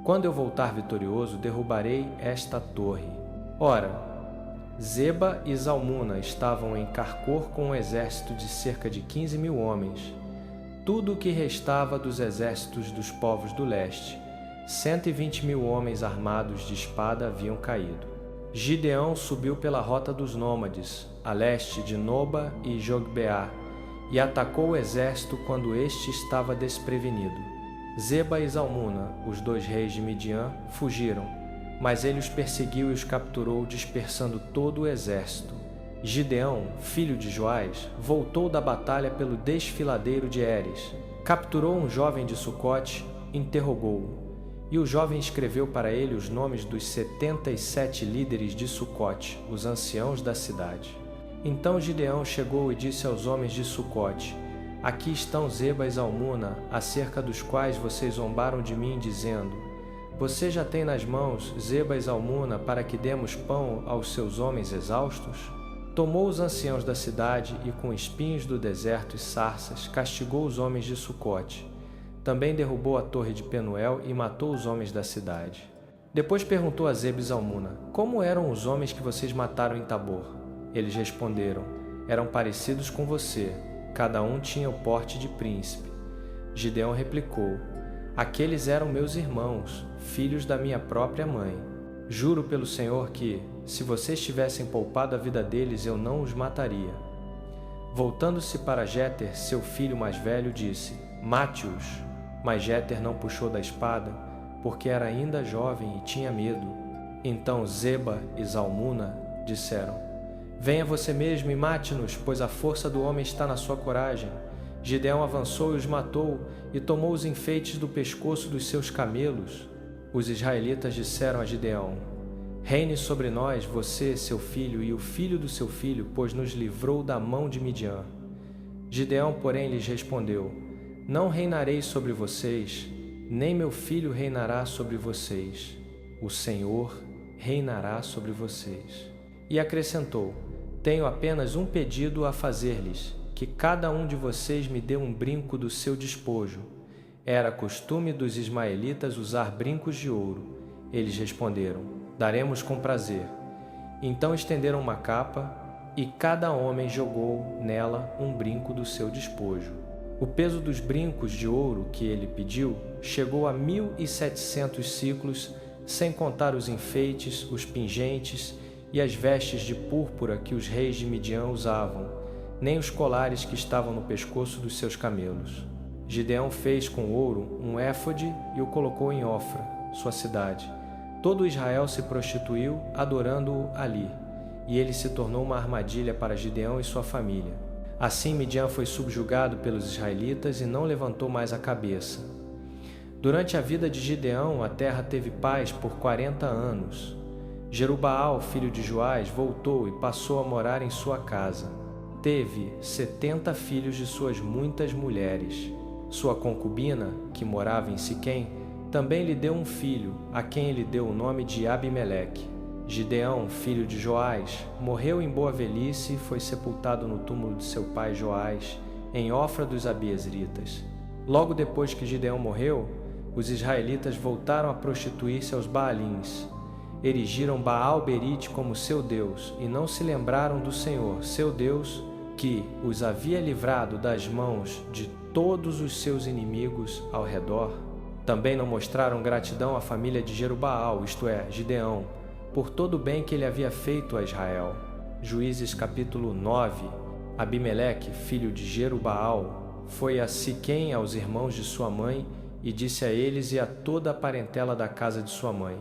Quando eu voltar vitorioso, derrubarei esta torre. Ora, Zeba e Zalmuna estavam em Carcor com um exército de cerca de 15.000 homens. Tudo o que restava dos exércitos dos povos do leste, 120.000 homens armados de espada haviam caído. Gideão subiu pela rota dos nômades, a leste de Noba e Jogbeá, e atacou o exército quando este estava desprevenido. Zeba e Zalmuna, os 2 reis de Midian, fugiram, mas ele os perseguiu e os capturou, dispersando todo o exército. Gideão, filho de Joás, voltou da batalha pelo desfiladeiro de Heres, capturou um jovem de Sucote, interrogou-o, e o jovem escreveu para ele os nomes dos 77 líderes de Sucote, os anciãos da cidade. Então Gideão chegou e disse aos homens de Sucote: Aqui estão Zeba e Zalmuna, acerca dos quais vocês zombaram de mim, dizendo: Você já tem nas mãos Zeba e Zalmuna para que demos pão aos seus homens exaustos? Tomou os anciãos da cidade e, com espinhos do deserto e sarças, castigou os homens de Sucote. Também derrubou a torre de Penuel e matou os homens da cidade. Depois perguntou a Zeba e Zalmuna: Como eram os homens que vocês mataram em Tabor? Eles responderam: Eram parecidos com você, cada um tinha o porte de príncipe. Gideão replicou: Aqueles eram meus irmãos, filhos da minha própria mãe. Juro pelo Senhor que, se vocês tivessem poupado a vida deles, eu não os mataria. Voltando-se para Jéter, seu filho mais velho, disse: Mate-os. Mas Jéter não puxou da espada, porque era ainda jovem e tinha medo. Então Zeba e Zalmuna disseram: Venha você mesmo e mate-nos, pois a força do homem está na sua coragem. Gideão avançou e os matou, e tomou os enfeites do pescoço dos seus camelos. Os israelitas disseram a Gideão: Reine sobre nós, você, seu filho, e o filho do seu filho, pois nos livrou da mão de Midian. Gideão, porém, lhes respondeu: Não reinarei sobre vocês, nem meu filho reinará sobre vocês. O Senhor reinará sobre vocês. E acrescentou: Tenho apenas um pedido a fazer-lhes, que cada um de vocês me dê um brinco do seu despojo. Era costume dos ismaelitas usar brincos de ouro. Eles responderam: Daremos com prazer. Então estenderam uma capa, e cada homem jogou nela um brinco do seu despojo. O peso dos brincos de ouro que ele pediu chegou a 1.700 siclos, sem contar os enfeites, os pingentes e as vestes de púrpura que os reis de Midian usavam, nem os colares que estavam no pescoço dos seus camelos. Gideão fez com ouro um éfode e o colocou em Ofra, sua cidade. Todo Israel se prostituiu, adorando-o ali, e ele se tornou uma armadilha para Gideão e sua família. Assim Midian foi subjugado pelos israelitas e não levantou mais a cabeça. Durante a vida de Gideão, a terra teve paz por 40 anos. Jerubaal, filho de Joás, voltou e passou a morar em sua casa. Teve 70 filhos de suas muitas mulheres. Sua concubina, que morava em Siquém, também lhe deu um filho, a quem ele deu o nome de Abimeleque. Gideão, filho de Joás, morreu em boa velhice e foi sepultado no túmulo de seu pai Joás, em Ofra dos Abiezritas. Logo depois que Gideão morreu, os israelitas voltaram a prostituir-se aos Baalins. Erigiram Baal-Berite como seu Deus e não se lembraram do Senhor, seu Deus, que os havia livrado das mãos de todos os seus inimigos ao redor. Também não mostraram gratidão à família de Jerubaal, isto é, Gideão, por todo o bem que ele havia feito a Israel. Juízes capítulo 9. Abimeleque, filho de Jerubaal, foi a Siquém aos irmãos de sua mãe e disse a eles e a toda a parentela da casa de sua mãe: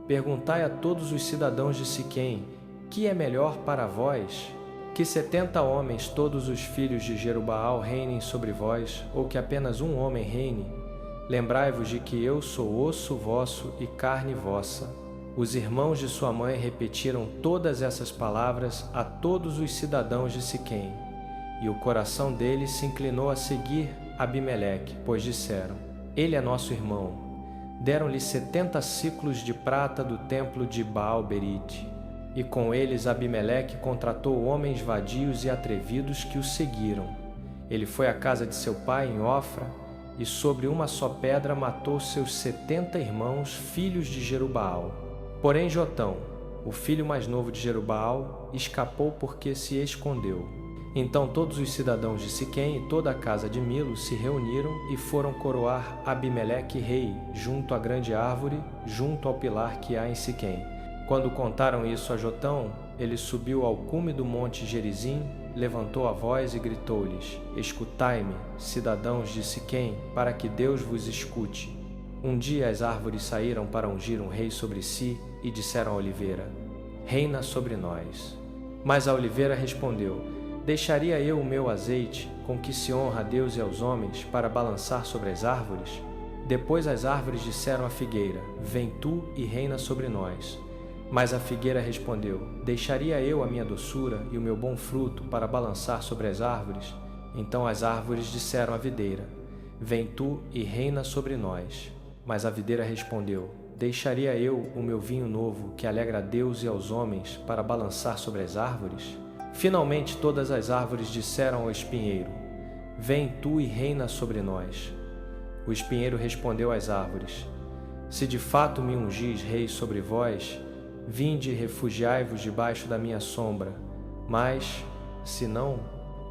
Perguntai a todos os cidadãos de Siquém, que é melhor para vós? Que 70 homens, todos os filhos de Jerubaal, reinem sobre vós, ou que apenas um homem reine? Lembrai-vos de que eu sou osso vosso e carne vossa. Os irmãos de sua mãe repetiram todas essas palavras a todos os cidadãos de Siquém, e o coração deles se inclinou a seguir Abimeleque, pois disseram: ele é nosso irmão. Deram-lhe 70 siclos de prata do templo de Baal-Berite. E com eles Abimeleque contratou homens vadios e atrevidos que o seguiram. Ele foi à casa de seu pai em Ofra, e sobre uma só pedra matou seus 70 irmãos, filhos de Jerubaal. Porém Jotão, o filho mais novo de Jerubaal, escapou porque se escondeu. Então todos os cidadãos de Siquém e toda a casa de Milo se reuniram e foram coroar Abimeleque rei, junto à grande árvore, junto ao pilar que há em Siquém. Quando contaram isso a Jotão, ele subiu ao cume do monte Gerizim, levantou a voz e gritou-lhes: escutai-me, cidadãos de Siquém, para que Deus vos escute. Um dia as árvores saíram para ungir um rei sobre si e disseram à oliveira: reina sobre nós. Mas a oliveira respondeu: deixaria eu o meu azeite, com que se honra a Deus e aos homens, para balançar sobre as árvores? Depois as árvores disseram à figueira: vem tu e reina sobre nós. Mas a figueira respondeu: deixaria eu a minha doçura e o meu bom fruto para balançar sobre as árvores? Então as árvores disseram à videira: vem tu e reina sobre nós. Mas a videira respondeu: deixaria eu o meu vinho novo, que alegra a Deus e aos homens, para balançar sobre as árvores? Finalmente todas as árvores disseram ao espinheiro: vem tu e reina sobre nós. O espinheiro respondeu às árvores: se de fato me ungis rei sobre vós, vinde e refugiai-vos debaixo da minha sombra. Mas, se não,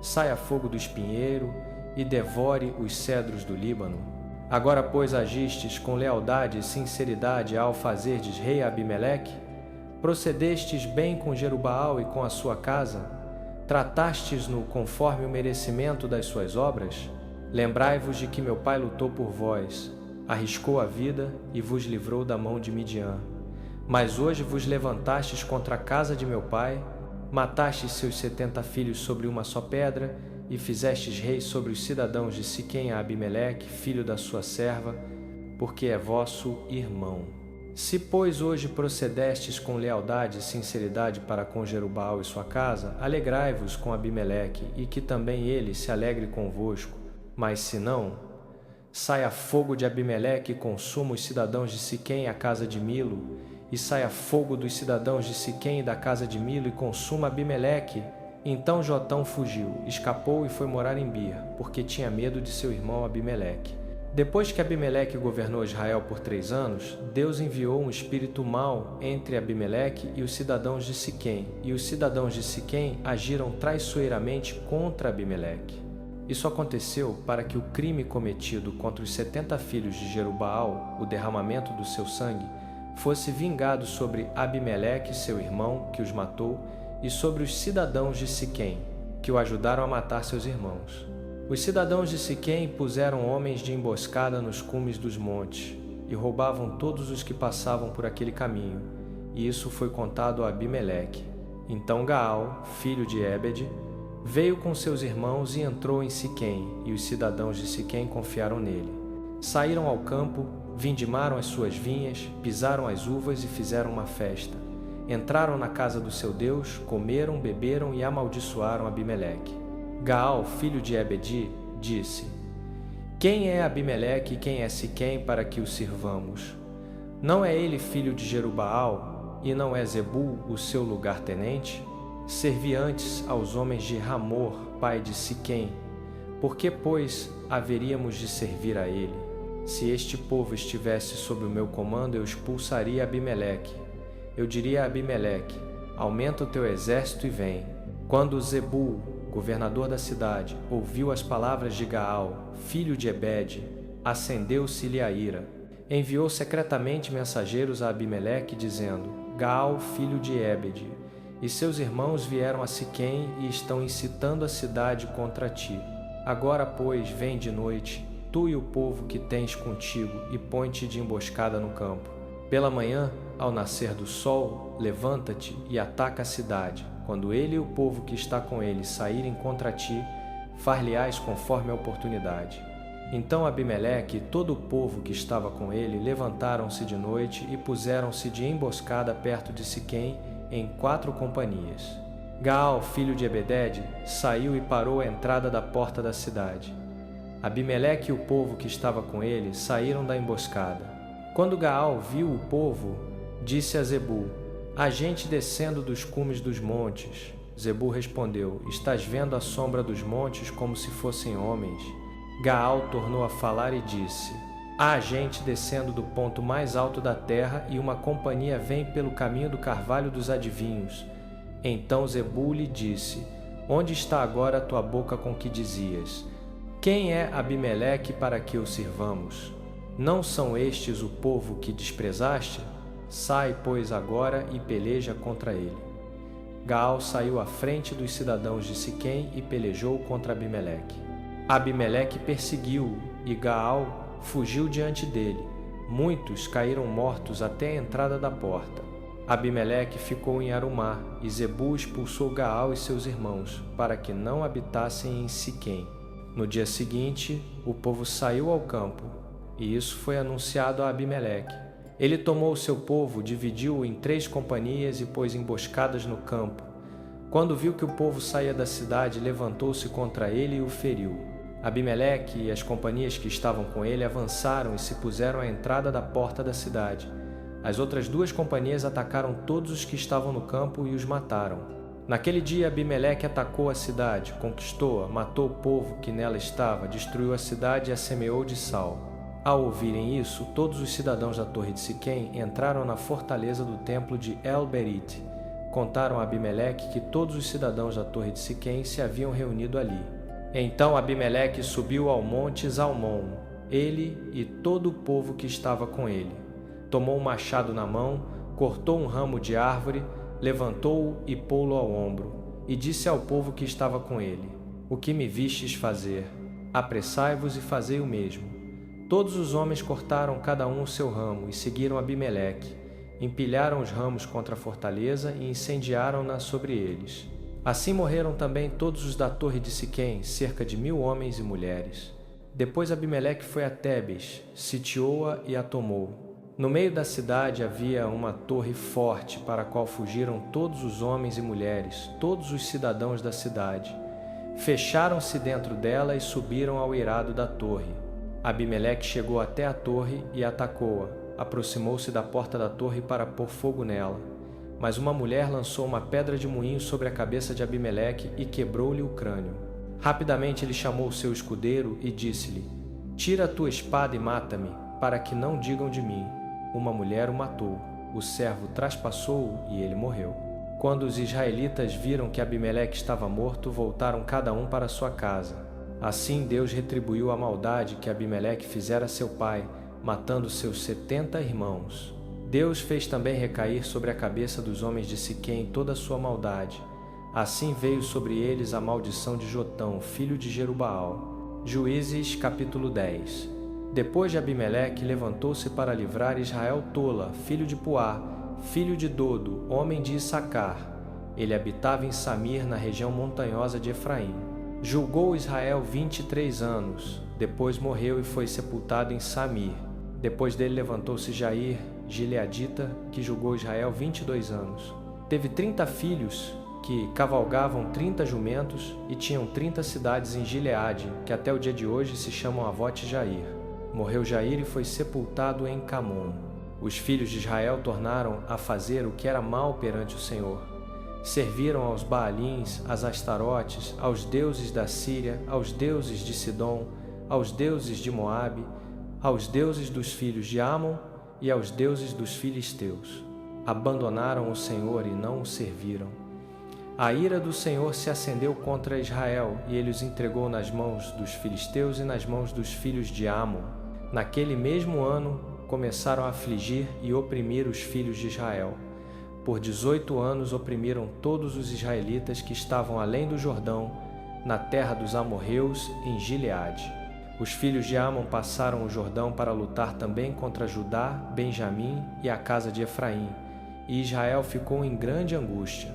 saia fogo do espinheiro e devore os cedros do Líbano. Agora, pois, agistes com lealdade e sinceridade ao fazerdes rei Abimeleque? Procedestes bem com Jerubaal e com a sua casa? Tratastes-no conforme o merecimento das suas obras? Lembrai-vos de que meu pai lutou por vós, arriscou a vida e vos livrou da mão de Midian. Mas hoje vos levantastes contra a casa de meu pai, matastes seus 70 filhos sobre uma só pedra e fizestes rei sobre os cidadãos de Siquém a Abimeleque, filho da sua serva, porque é vosso irmão. Se, pois, hoje procedestes com lealdade e sinceridade para com Jerubaal e sua casa, alegrai-vos com Abimeleque, e que também ele se alegre convosco. Mas se não, saia fogo de Abimeleque e consuma os cidadãos de Siquém e a casa de Milo, e saia fogo dos cidadãos de Siquém e da casa de Milo e consuma Abimeleque. Então Jotão fugiu, escapou e foi morar em Bir, porque tinha medo de seu irmão Abimeleque. Depois que Abimeleque governou Israel por 3 anos, Deus enviou um espírito mau entre Abimeleque e os cidadãos de Siquém, e os cidadãos de Siquém agiram traiçoeiramente contra Abimeleque. Isso aconteceu para que o crime cometido contra os 70 filhos de Jerubaal, o derramamento do seu sangue, fosse vingado sobre Abimeleque, seu irmão, que os matou, e sobre os cidadãos de Siquém, que o ajudaram a matar seus irmãos. Os cidadãos de Siquém puseram homens de emboscada nos cumes dos montes, e roubavam todos os que passavam por aquele caminho, e isso foi contado a Abimeleque. Então Gaal, filho de Ebed, veio com seus irmãos e entrou em Siquém, e os cidadãos de Siquém confiaram nele. Saíram ao campo, vindimaram as suas vinhas, pisaram as uvas e fizeram uma festa. Entraram na casa do seu Deus, comeram, beberam e amaldiçoaram Abimeleque. Gaal, filho de Ebedi, disse: quem é Abimeleque e quem é Siquém para que o sirvamos? Não é ele filho de Jerubaal, e não é Zebul o seu lugar-tenente? Servi antes aos homens de Ramor, pai de Siquém. Por que, pois, haveríamos de servir a ele? Se este povo estivesse sob o meu comando, eu expulsaria Abimeleque. Eu diria a Abimeleque: aumenta o teu exército e vem. Quando Zebul, governador da cidade, ouviu as palavras de Gaal, filho de Ebed, acendeu-se-lhe a ira. Enviou secretamente mensageiros a Abimeleque, dizendo: Gaal, filho de Ebed, e seus irmãos vieram a Siquém e estão incitando a cidade contra ti. Agora, pois, vem de noite, tu e o povo que tens contigo, e põe-te de emboscada no campo. Pela manhã, ao nascer do sol, levanta-te e ataca a cidade. Quando ele e o povo que está com ele saírem contra ti, far-lhe-ás conforme a oportunidade. Então Abimeleque e todo o povo que estava com ele levantaram-se de noite e puseram-se de emboscada perto de Siquém em 4 companhias. Gaal, filho de Ebedede, saiu e parou à entrada da porta da cidade. Abimeleque e o povo que estava com ele saíram da emboscada. Quando Gaal viu o povo, disse a Zebul: "Há gente descendo dos cumes dos montes." Zebul respondeu: "Estás vendo a sombra dos montes como se fossem homens?" Gaal tornou a falar e disse: "Há gente descendo do ponto mais alto da terra e uma companhia vem pelo caminho do carvalho dos adivinhos." Então Zebul lhe disse: "Onde está agora a tua boca com que dizias: quem é Abimeleque para que o sirvamos? Não são estes o povo que desprezaste? Sai, pois, agora e peleja contra ele." Gaal saiu à frente dos cidadãos de Siquém e pelejou contra Abimeleque. Abimeleque perseguiu-o e Gaal fugiu diante dele. Muitos caíram mortos até a entrada da porta. Abimeleque ficou em Arumá e Zebul expulsou Gaal e seus irmãos, para que não habitassem em Siquém. No dia seguinte, o povo saiu ao campo, e isso foi anunciado a Abimeleque. Ele tomou o seu povo, dividiu-o em 3 companhias e pôs emboscadas no campo. Quando viu que o povo saía da cidade, levantou-se contra ele e o feriu. Abimeleque e as companhias que estavam com ele avançaram e se puseram à entrada da porta da cidade. As outras 2 companhias atacaram todos os que estavam no campo e os mataram. Naquele dia, Abimeleque atacou a cidade, conquistou-a, matou o povo que nela estava, destruiu a cidade e a semeou de sal. Ao ouvirem isso, todos os cidadãos da torre de Siquém entraram na fortaleza do templo de El-Berit. Contaram a Abimeleque que todos os cidadãos da torre de Siquém se haviam reunido ali. Então Abimeleque subiu ao monte Zalmon, ele e todo o povo que estava com ele. Tomou um machado na mão, cortou um ramo de árvore, levantou-o e pô-lo ao ombro, e disse ao povo que estava com ele: "O que me vistes fazer? Apressai-vos e fazei o mesmo." Todos os homens cortaram cada um o seu ramo e seguiram Abimeleque. Empilharam os ramos contra a fortaleza e incendiaram-na sobre eles. Assim morreram também todos os da torre de Siquém, cerca de 1000 homens e mulheres. Depois Abimeleque foi a Tebes, sitiou-a e a tomou. No meio da cidade havia uma torre forte para a qual fugiram todos os homens e mulheres, todos os cidadãos da cidade. Fecharam-se dentro dela e subiram ao eirado da torre. Abimeleque chegou até a torre e atacou-a. Aproximou-se da porta da torre para pôr fogo nela. Mas uma mulher lançou uma pedra de moinho sobre a cabeça de Abimeleque e quebrou-lhe o crânio. Rapidamente ele chamou o seu escudeiro e disse-lhe: "Tira a tua espada e mata-me, para que não digam de mim: uma mulher o matou." O servo traspassou-o e ele morreu. Quando os israelitas viram que Abimeleque estava morto, voltaram cada um para sua casa. Assim Deus retribuiu a maldade que Abimeleque fizera a seu pai, matando seus 70 irmãos. Deus fez também recair sobre a cabeça dos homens de Siquém toda a sua maldade. Assim veio sobre eles a maldição de Jotão, filho de Jerubaal. Juízes, capítulo 10. Depois de Abimeleque, levantou-se para livrar Israel Tola, filho de Puá, filho de Dodo, homem de Issacar. Ele habitava em Samir, na região montanhosa de Efraim. Julgou Israel 23 anos. Depois morreu e foi sepultado em Samir. Depois dele levantou-se Jair, gileadita, que julgou Israel 22 anos. Teve 30 filhos, que cavalgavam 30 jumentos e tinham 30 cidades em Gileade, que até o dia de hoje se chamam Avote Jair. Morreu Jair e foi sepultado em Camon. Os filhos de Israel tornaram a fazer o que era mal perante o Senhor. Serviram aos Baalins, às Astarotes, aos deuses da Síria, aos deuses de Sidom, aos deuses de Moabe, aos deuses dos filhos de Amon e aos deuses dos filisteus. Abandonaram o Senhor e não o serviram. A ira do Senhor se acendeu contra Israel e ele os entregou nas mãos dos filisteus e nas mãos dos filhos de Amon. Naquele mesmo ano, começaram a afligir e oprimir os filhos de Israel. Por 18 anos oprimiram todos os israelitas que estavam além do Jordão, na terra dos amorreus, em Gileade. Os filhos de Amon passaram o Jordão para lutar também contra Judá, Benjamim e a casa de Efraim, e Israel ficou em grande angústia.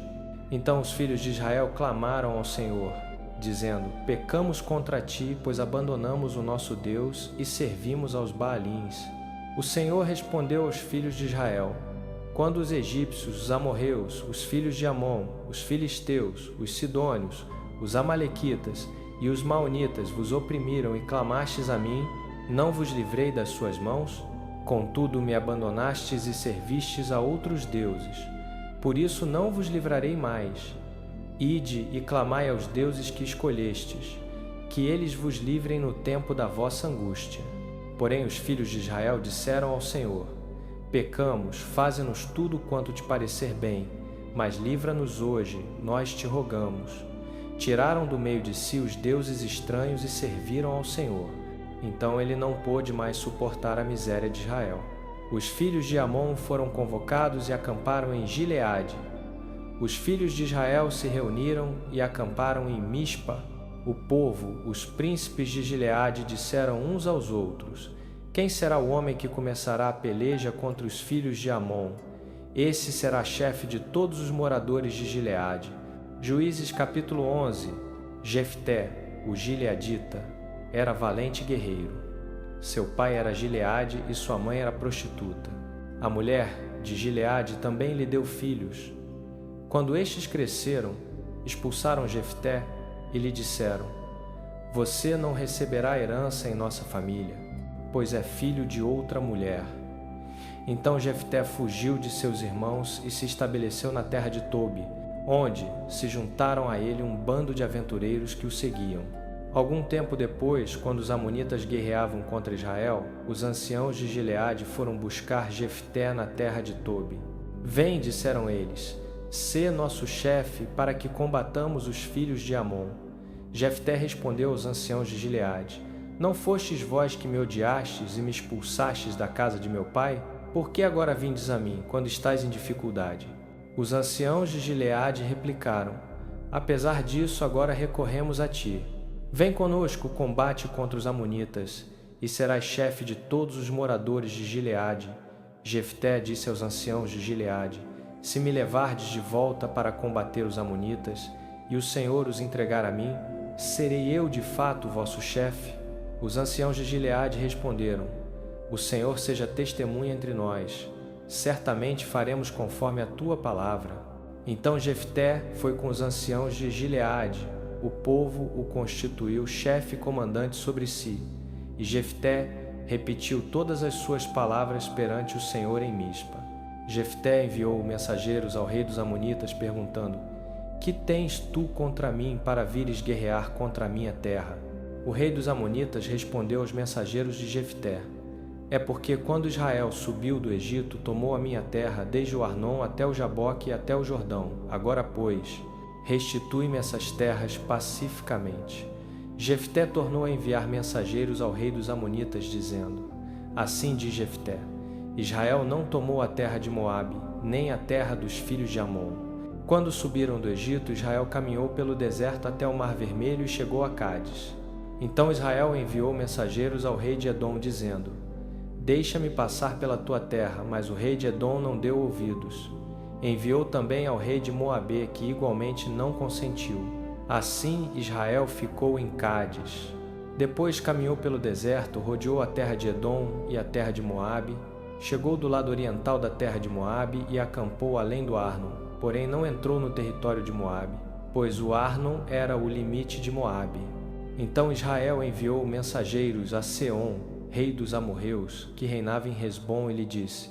Então os filhos de Israel clamaram ao Senhor, dizendo: Pecamos contra ti, pois abandonamos o nosso Deus e servimos aos Baalins. O Senhor respondeu aos filhos de Israel: Quando os egípcios, os amorreus, os filhos de Amon, os filisteus, os sidônios, os amalequitas e os maonitas vos oprimiram e clamastes a mim, não vos livrei das suas mãos? Contudo me abandonastes e servistes a outros deuses. Por isso não vos livrarei mais. Ide e clamai aos deuses que escolhestes, que eles vos livrem no tempo da vossa angústia. Porém os filhos de Israel disseram ao Senhor: Pecamos, faze-nos tudo quanto te parecer bem, mas livra-nos hoje, nós te rogamos. Tiraram do meio de si os deuses estranhos e serviram ao Senhor. Então ele não pôde mais suportar a miséria de Israel. Os filhos de Amon foram convocados e acamparam em Gileade. Os filhos de Israel se reuniram e acamparam em Mispa. O povo, os príncipes de Gileade, disseram uns aos outros: Quem será o homem que começará a peleja contra os filhos de Amon? Esse será chefe de todos os moradores de Gileade. Juízes capítulo 11. Jefté, o gileadita, era valente guerreiro. Seu pai era Gileade e sua mãe era prostituta. A mulher de Gileade também lhe deu filhos. Quando estes cresceram, expulsaram Jefté e lhe disseram: Você não receberá herança em nossa família, pois é filho de outra mulher. Então Jefté fugiu de seus irmãos e se estabeleceu na terra de Tobi, onde se juntaram a ele um bando de aventureiros que o seguiam. Algum tempo depois, quando os amonitas guerreavam contra Israel, os anciãos de Gileade foram buscar Jefté na terra de Tobi. Vem, disseram eles, sê nosso chefe para que combatamos os filhos de Amon. Jefté respondeu aos anciãos de Gileade: Não fostes vós que me odiastes e me expulsastes da casa de meu pai? Por que agora vindes a mim, quando estás em dificuldade? Os anciãos de Gileade replicaram: Apesar disso, agora recorremos a ti. Vem conosco, combate contra os amonitas, e serás chefe de todos os moradores de Gileade. Jefté disse aos anciãos de Gileade: Se me levardes de volta para combater os amonitas, e o Senhor os entregar a mim, serei eu de fato vosso chefe? Os anciãos de Gileade responderam: O Senhor seja testemunha entre nós. Certamente faremos conforme a tua palavra. Então Jefté foi com os anciãos de Gileade. O povo o constituiu chefe e comandante sobre si. E Jefté repetiu todas as suas palavras perante o Senhor em Mispa. Jefté enviou mensageiros ao rei dos amonitas, perguntando: Que tens tu contra mim para vires guerrear contra a minha terra? O rei dos amonitas respondeu aos mensageiros de Jefté: É porque quando Israel subiu do Egito, tomou a minha terra, desde o Arnon até o Jaboque e até o Jordão. Agora, pois, restitui-me essas terras pacificamente. Jefté tornou a enviar mensageiros ao rei dos amonitas, dizendo: Assim diz Jefté: Israel não tomou a terra de Moabe, nem a terra dos filhos de Amon. Quando subiram do Egito, Israel caminhou pelo deserto até o Mar Vermelho e chegou a Cádiz. Então Israel enviou mensageiros ao rei de Edom, dizendo: Deixa-me passar pela tua terra, mas o rei de Edom não deu ouvidos. Enviou também ao rei de Moabe, que igualmente não consentiu. Assim Israel ficou em Cádiz. Depois caminhou pelo deserto, rodeou a terra de Edom e a terra de Moabe, chegou do lado oriental da terra de Moabe e acampou além do Arnon, porém não entrou no território de Moabe, pois o Arnon era o limite de Moabe. Então Israel enviou mensageiros a Seom, rei dos amorreus, que reinava em Hesbom, e lhe disse: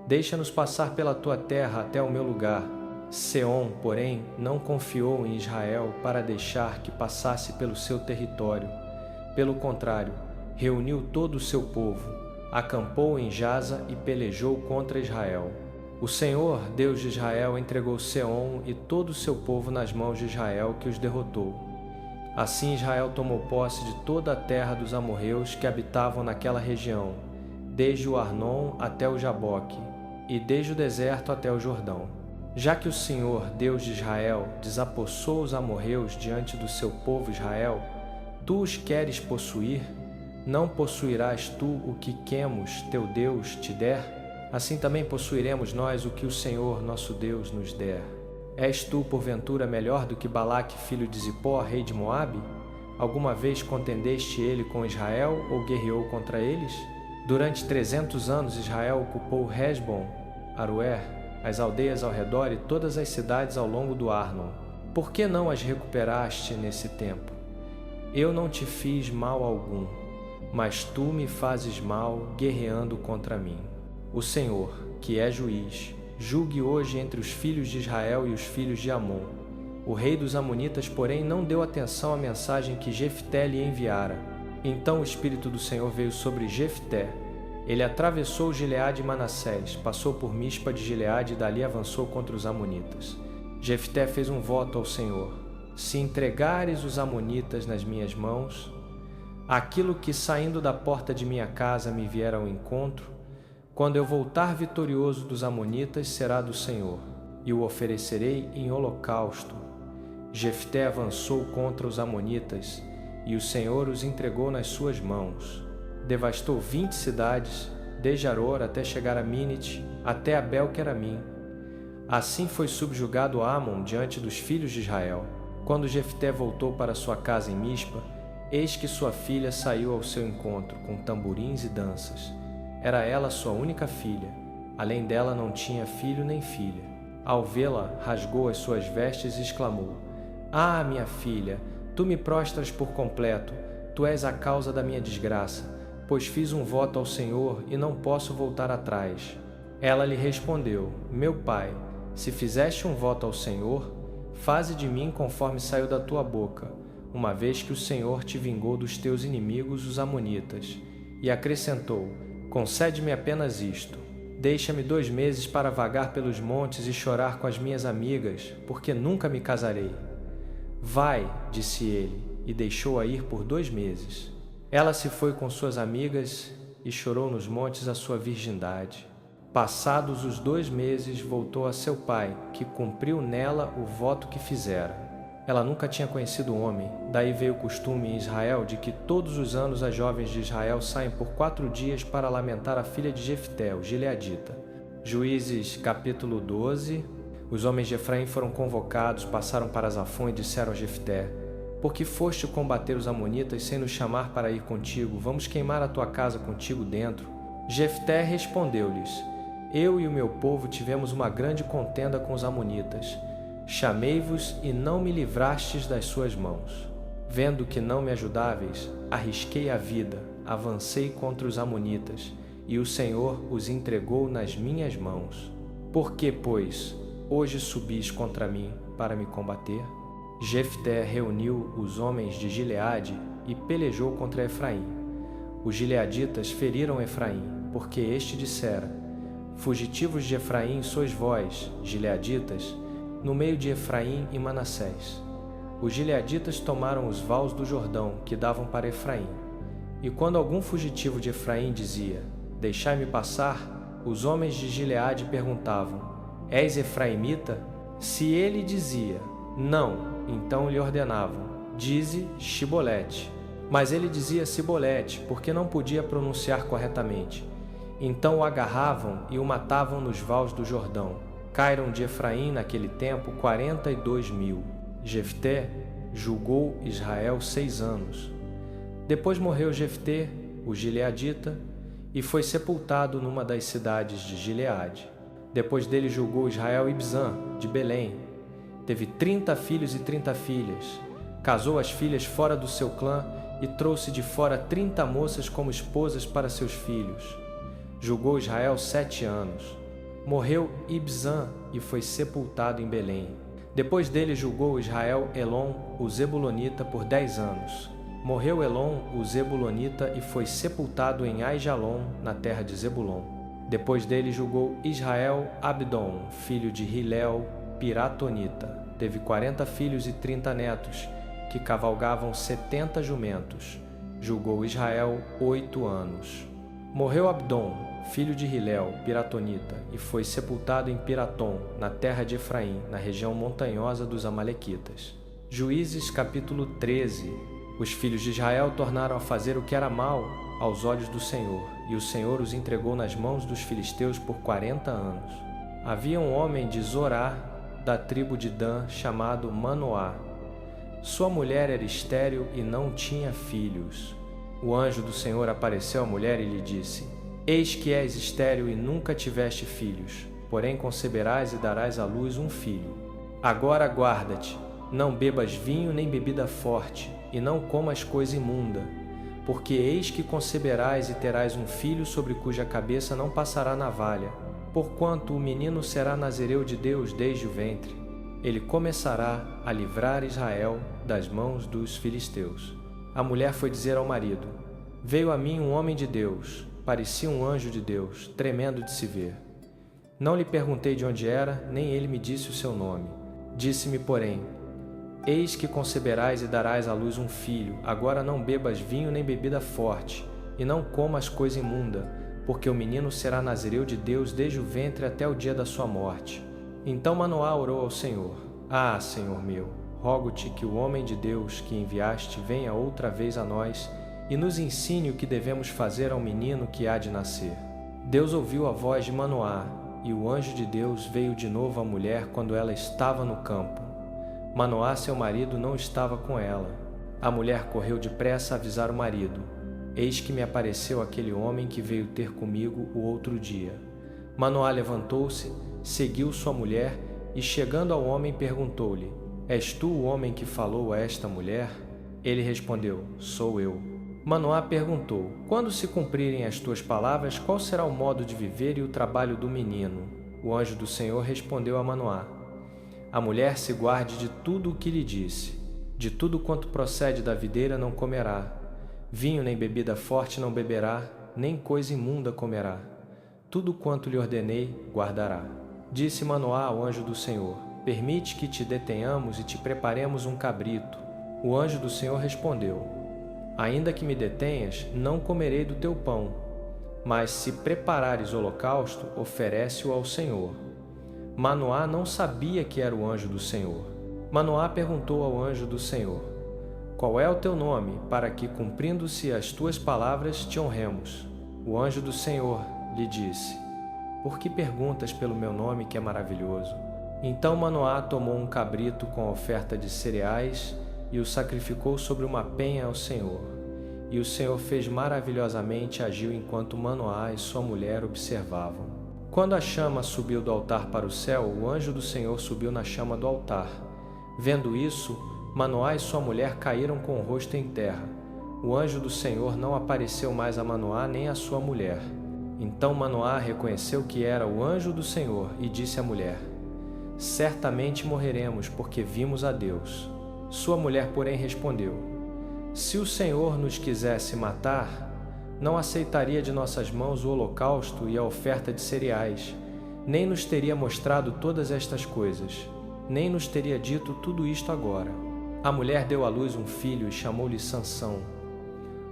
Deixa-nos passar pela tua terra até o meu lugar. Seom, porém, não confiou em Israel para deixar que passasse pelo seu território. Pelo contrário, reuniu todo o seu povo, acampou em Jaza e pelejou contra Israel. O Senhor, Deus de Israel, entregou Seom e todo o seu povo nas mãos de Israel, que os derrotou. Assim Israel tomou posse de toda a terra dos amorreus que habitavam naquela região, desde o Arnon até o Jaboque, e desde o deserto até o Jordão. Já que o Senhor, Deus de Israel, desapossou os amorreus diante do seu povo Israel, tu os queres possuir? Não possuirás tu o que Quemos, teu Deus, te der? Assim também possuiremos nós o que o Senhor, nosso Deus, nos der. És tu, porventura, melhor do que Balaque, filho de Zipó, rei de Moabe? Alguma vez contendeste ele com Israel ou guerreou contra eles? Durante 300 anos Israel ocupou Hesbom, Aroer, as aldeias ao redor e todas as cidades ao longo do Arnon. Por que não as recuperaste nesse tempo? Eu não te fiz mal algum, mas tu me fazes mal guerreando contra mim. O Senhor, que é juiz, julgue hoje entre os filhos de Israel e os filhos de Amon. O rei dos Amonitas, porém, não deu atenção à mensagem que Jefté lhe enviara. Então o Espírito do Senhor veio sobre Jefté. Ele atravessou Gileade e Manassés, passou por Mispa de Gileade e dali avançou contra os Amonitas. Jefté fez um voto ao Senhor: se entregares os Amonitas nas minhas mãos, aquilo que saindo da porta de minha casa me vier ao encontro, quando eu voltar vitorioso dos Amonitas, será do Senhor, e o oferecerei em holocausto. Jefté avançou contra os Amonitas, e o Senhor os entregou nas suas mãos. Devastou 20 cidades, desde Aror até chegar a Minite, até Abel-Queramim. Assim foi subjugado Amon diante dos filhos de Israel. Quando Jefté voltou para sua casa em Mispa, eis que sua filha saiu ao seu encontro, com tamborins e danças. Era ela sua única filha. Além dela não tinha filho nem filha. Ao vê-la, rasgou as suas vestes e exclamou: Ah, minha filha, tu me prostras por completo, tu és a causa da minha desgraça, pois fiz um voto ao Senhor e não posso voltar atrás. Ela lhe respondeu: Meu pai, se fizeste um voto ao Senhor, faze de mim conforme saiu da tua boca, uma vez que o Senhor te vingou dos teus inimigos, os Amonitas. E acrescentou: Concede-me apenas isto. Deixa-me 2 meses para vagar pelos montes e chorar com as minhas amigas, porque nunca me casarei. Vai, disse ele, e deixou-a ir por 2 meses. Ela se foi com suas amigas e chorou nos montes a sua virgindade. Passados os 2 meses, voltou a seu pai, que cumpriu nela o voto que fizera. Ela nunca tinha conhecido homem, daí veio o costume em Israel de que todos os anos as jovens de Israel saem por 4 dias para lamentar a filha de Jefté, o gileadita. Juízes capítulo 12. Os homens de Efraim foram convocados, passaram para Zafon e disseram a Jefté: Por que foste combater os Amonitas sem nos chamar para ir contigo? Vamos queimar a tua casa contigo dentro. Jefté respondeu-lhes: Eu e o meu povo tivemos uma grande contenda com os Amonitas. Chamei-vos e não me livrastes das suas mãos. Vendo que não me ajudáveis, arrisquei a vida, avancei contra os Amonitas, e o Senhor os entregou nas minhas mãos. Por que, pois, hoje subis contra mim para me combater? Jefté reuniu os homens de Gileade e pelejou contra Efraim. Os gileaditas feriram Efraim, porque este dissera: Fugitivos de Efraim sois vós, gileaditas, no meio de Efraim e Manassés. Os gileaditas tomaram os vales do Jordão, que davam para Efraim. E quando algum fugitivo de Efraim dizia: Deixai-me passar, os homens de Gileade perguntavam: És efraimita? Se ele dizia: Não, então lhe ordenavam: Dize Shibolete. Mas ele dizia Sibolete, porque não podia pronunciar corretamente. Então o agarravam e o matavam nos vales do Jordão. Caíram de Efraim naquele tempo 42.000. Jefté julgou Israel 6 anos. Depois morreu Jefté, o gileadita, e foi sepultado numa das cidades de Gileade. Depois dele julgou Israel Ibzan, de Belém. Teve 30 filhos e 30 filhas. Casou as filhas fora do seu clã e trouxe de fora 30 moças como esposas para seus filhos. Julgou Israel 7 anos. Morreu Ibzan e foi sepultado em Belém. Depois dele julgou Israel Elon, o Zebulonita, por 10 anos. Morreu Elon, o Zebulonita, e foi sepultado em Aijalon, na terra de Zebulon. Depois dele julgou Israel Abdon, filho de Hilel, Piratonita. Teve 40 filhos e 30 netos, que cavalgavam 70 jumentos. Julgou Israel 8 anos. Morreu Abdon, filho de Hilel, Piratonita, e foi sepultado em Piratom, na terra de Efraim, na região montanhosa dos Amalequitas. Juízes capítulo 13. Os filhos de Israel tornaram a fazer o que era mal aos olhos do Senhor, e o Senhor os entregou nas mãos dos filisteus por 40 anos. Havia um homem de Zorá, da tribo de Dan, chamado Manoá. Sua mulher era estéril e não tinha filhos. O anjo do Senhor apareceu à mulher e lhe disse: Eis que és estéril e nunca tiveste filhos, porém conceberás e darás à luz um filho. Agora guarda-te, não bebas vinho nem bebida forte, e não comas coisa imunda, porque eis que conceberás e terás um filho sobre cuja cabeça não passará navalha, porquanto o menino será nazireu de Deus desde o ventre. Ele começará a livrar Israel das mãos dos filisteus. A mulher foi dizer ao marido: Veio a mim um homem de Deus, parecia um anjo de Deus, tremendo de se ver. Não lhe perguntei de onde era, nem ele me disse o seu nome. Disse-me, porém: Eis que conceberás e darás à luz um filho. Agora não bebas vinho nem bebida forte, e não comas coisa imunda, porque o menino será nazireu de Deus desde o ventre até o dia da sua morte. Então Manoá orou ao Senhor: Ah, Senhor meu, rogo-te que o homem de Deus que enviaste venha outra vez a nós e nos ensine o que devemos fazer ao menino que há de nascer. Deus ouviu a voz de Manoá, e o anjo de Deus veio de novo à mulher quando ela estava no campo. Manoá, seu marido, não estava com ela. A mulher correu depressa a avisar o marido: Eis que me apareceu aquele homem que veio ter comigo o outro dia. Manoá levantou-se, seguiu sua mulher e, chegando ao homem, perguntou-lhe: És tu o homem que falou a esta mulher? Ele respondeu: Sou eu. Manoá perguntou: Quando se cumprirem as tuas palavras, qual será o modo de viver e o trabalho do menino? O anjo do Senhor respondeu a Manoá: A mulher se guarde de tudo o que lhe disse. De tudo quanto procede da videira não comerá. Vinho nem bebida forte não beberá, nem coisa imunda comerá. Tudo quanto lhe ordenei, guardará. Disse Manoá ao anjo do Senhor: Permite que te detenhamos e te preparemos um cabrito. O anjo do Senhor respondeu: Ainda que me detenhas, não comerei do teu pão. Mas se preparares holocausto, oferece-o ao Senhor. Manoá não sabia que era o anjo do Senhor. Manoá perguntou ao anjo do Senhor: Qual é o teu nome, para que, cumprindo-se as tuas palavras, te honremos? O anjo do Senhor lhe disse: Por que perguntas pelo meu nome, que é maravilhoso? Então Manoá tomou um cabrito com oferta de cereais e o sacrificou sobre uma penha ao Senhor. E o Senhor fez maravilhosamente, agiu enquanto Manoá e sua mulher observavam. Quando a chama subiu do altar para o céu, o anjo do Senhor subiu na chama do altar. Vendo isso, Manoá e sua mulher caíram com o rosto em terra. O anjo do Senhor não apareceu mais a Manoá nem a sua mulher. Então Manoá reconheceu que era o anjo do Senhor e disse à mulher: Certamente morreremos, porque vimos a Deus. Sua mulher, porém, respondeu: Se o Senhor nos quisesse matar, não aceitaria de nossas mãos o holocausto e a oferta de cereais, nem nos teria mostrado todas estas coisas, nem nos teria dito tudo isto agora. A mulher deu à luz um filho e chamou-lhe Sansão.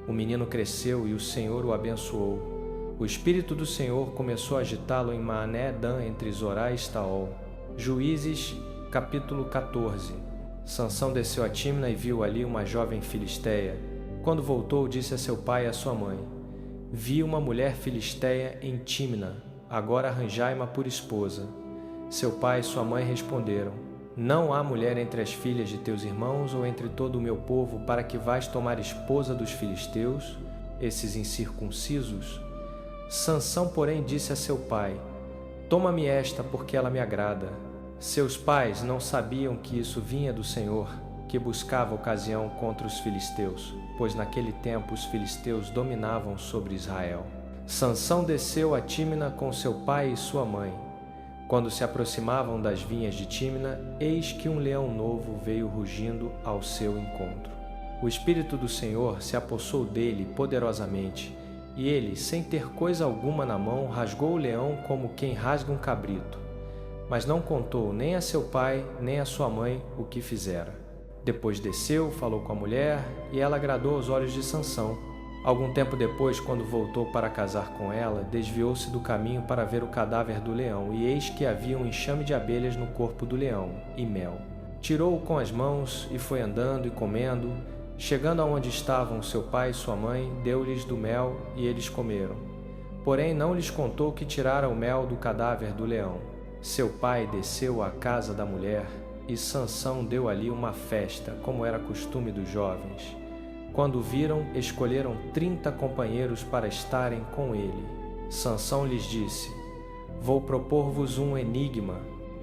O menino cresceu e o Senhor o abençoou. O Espírito do Senhor começou a agitá-lo em Maané-Dan, entre Zorá e Estaol. Juízes, capítulo 14. Sansão desceu a Tímna e viu ali uma jovem filisteia. Quando voltou, disse a seu pai e a sua mãe: Vi uma mulher filisteia em Tímna, agora arranjai-ma por esposa. Seu pai e sua mãe responderam: Não há mulher entre as filhas de teus irmãos ou entre todo o meu povo para que vás tomar esposa dos filisteus, esses incircuncisos? Sansão, porém, disse a seu pai: Toma-me esta, porque ela me agrada. Seus pais não sabiam que isso vinha do Senhor, que buscava ocasião contra os filisteus, pois naquele tempo os filisteus dominavam sobre Israel. Sansão desceu a Tímna com seu pai e sua mãe. Quando se aproximavam das vinhas de Tímna, eis que um leão novo veio rugindo ao seu encontro. O Espírito do Senhor se apossou dele poderosamente, e ele, sem ter coisa alguma na mão, rasgou o leão como quem rasga um cabrito. Mas não contou nem a seu pai, nem a sua mãe o que fizera. Depois desceu, falou com a mulher, e ela agradou aos olhos de Sansão. Algum tempo depois, quando voltou para casar com ela, desviou-se do caminho para ver o cadáver do leão, e eis que havia um enxame de abelhas no corpo do leão, e mel. Tirou-o com as mãos, e foi andando e comendo. Chegando aonde estavam seu pai e sua mãe, deu-lhes do mel e eles comeram. Porém não lhes contou que tirara o mel do cadáver do leão. Seu pai desceu à casa da mulher e Sansão deu ali uma festa, como era costume dos jovens. Quando o viram, escolheram 30 companheiros para estarem com ele. Sansão lhes disse: Vou propor-vos um enigma.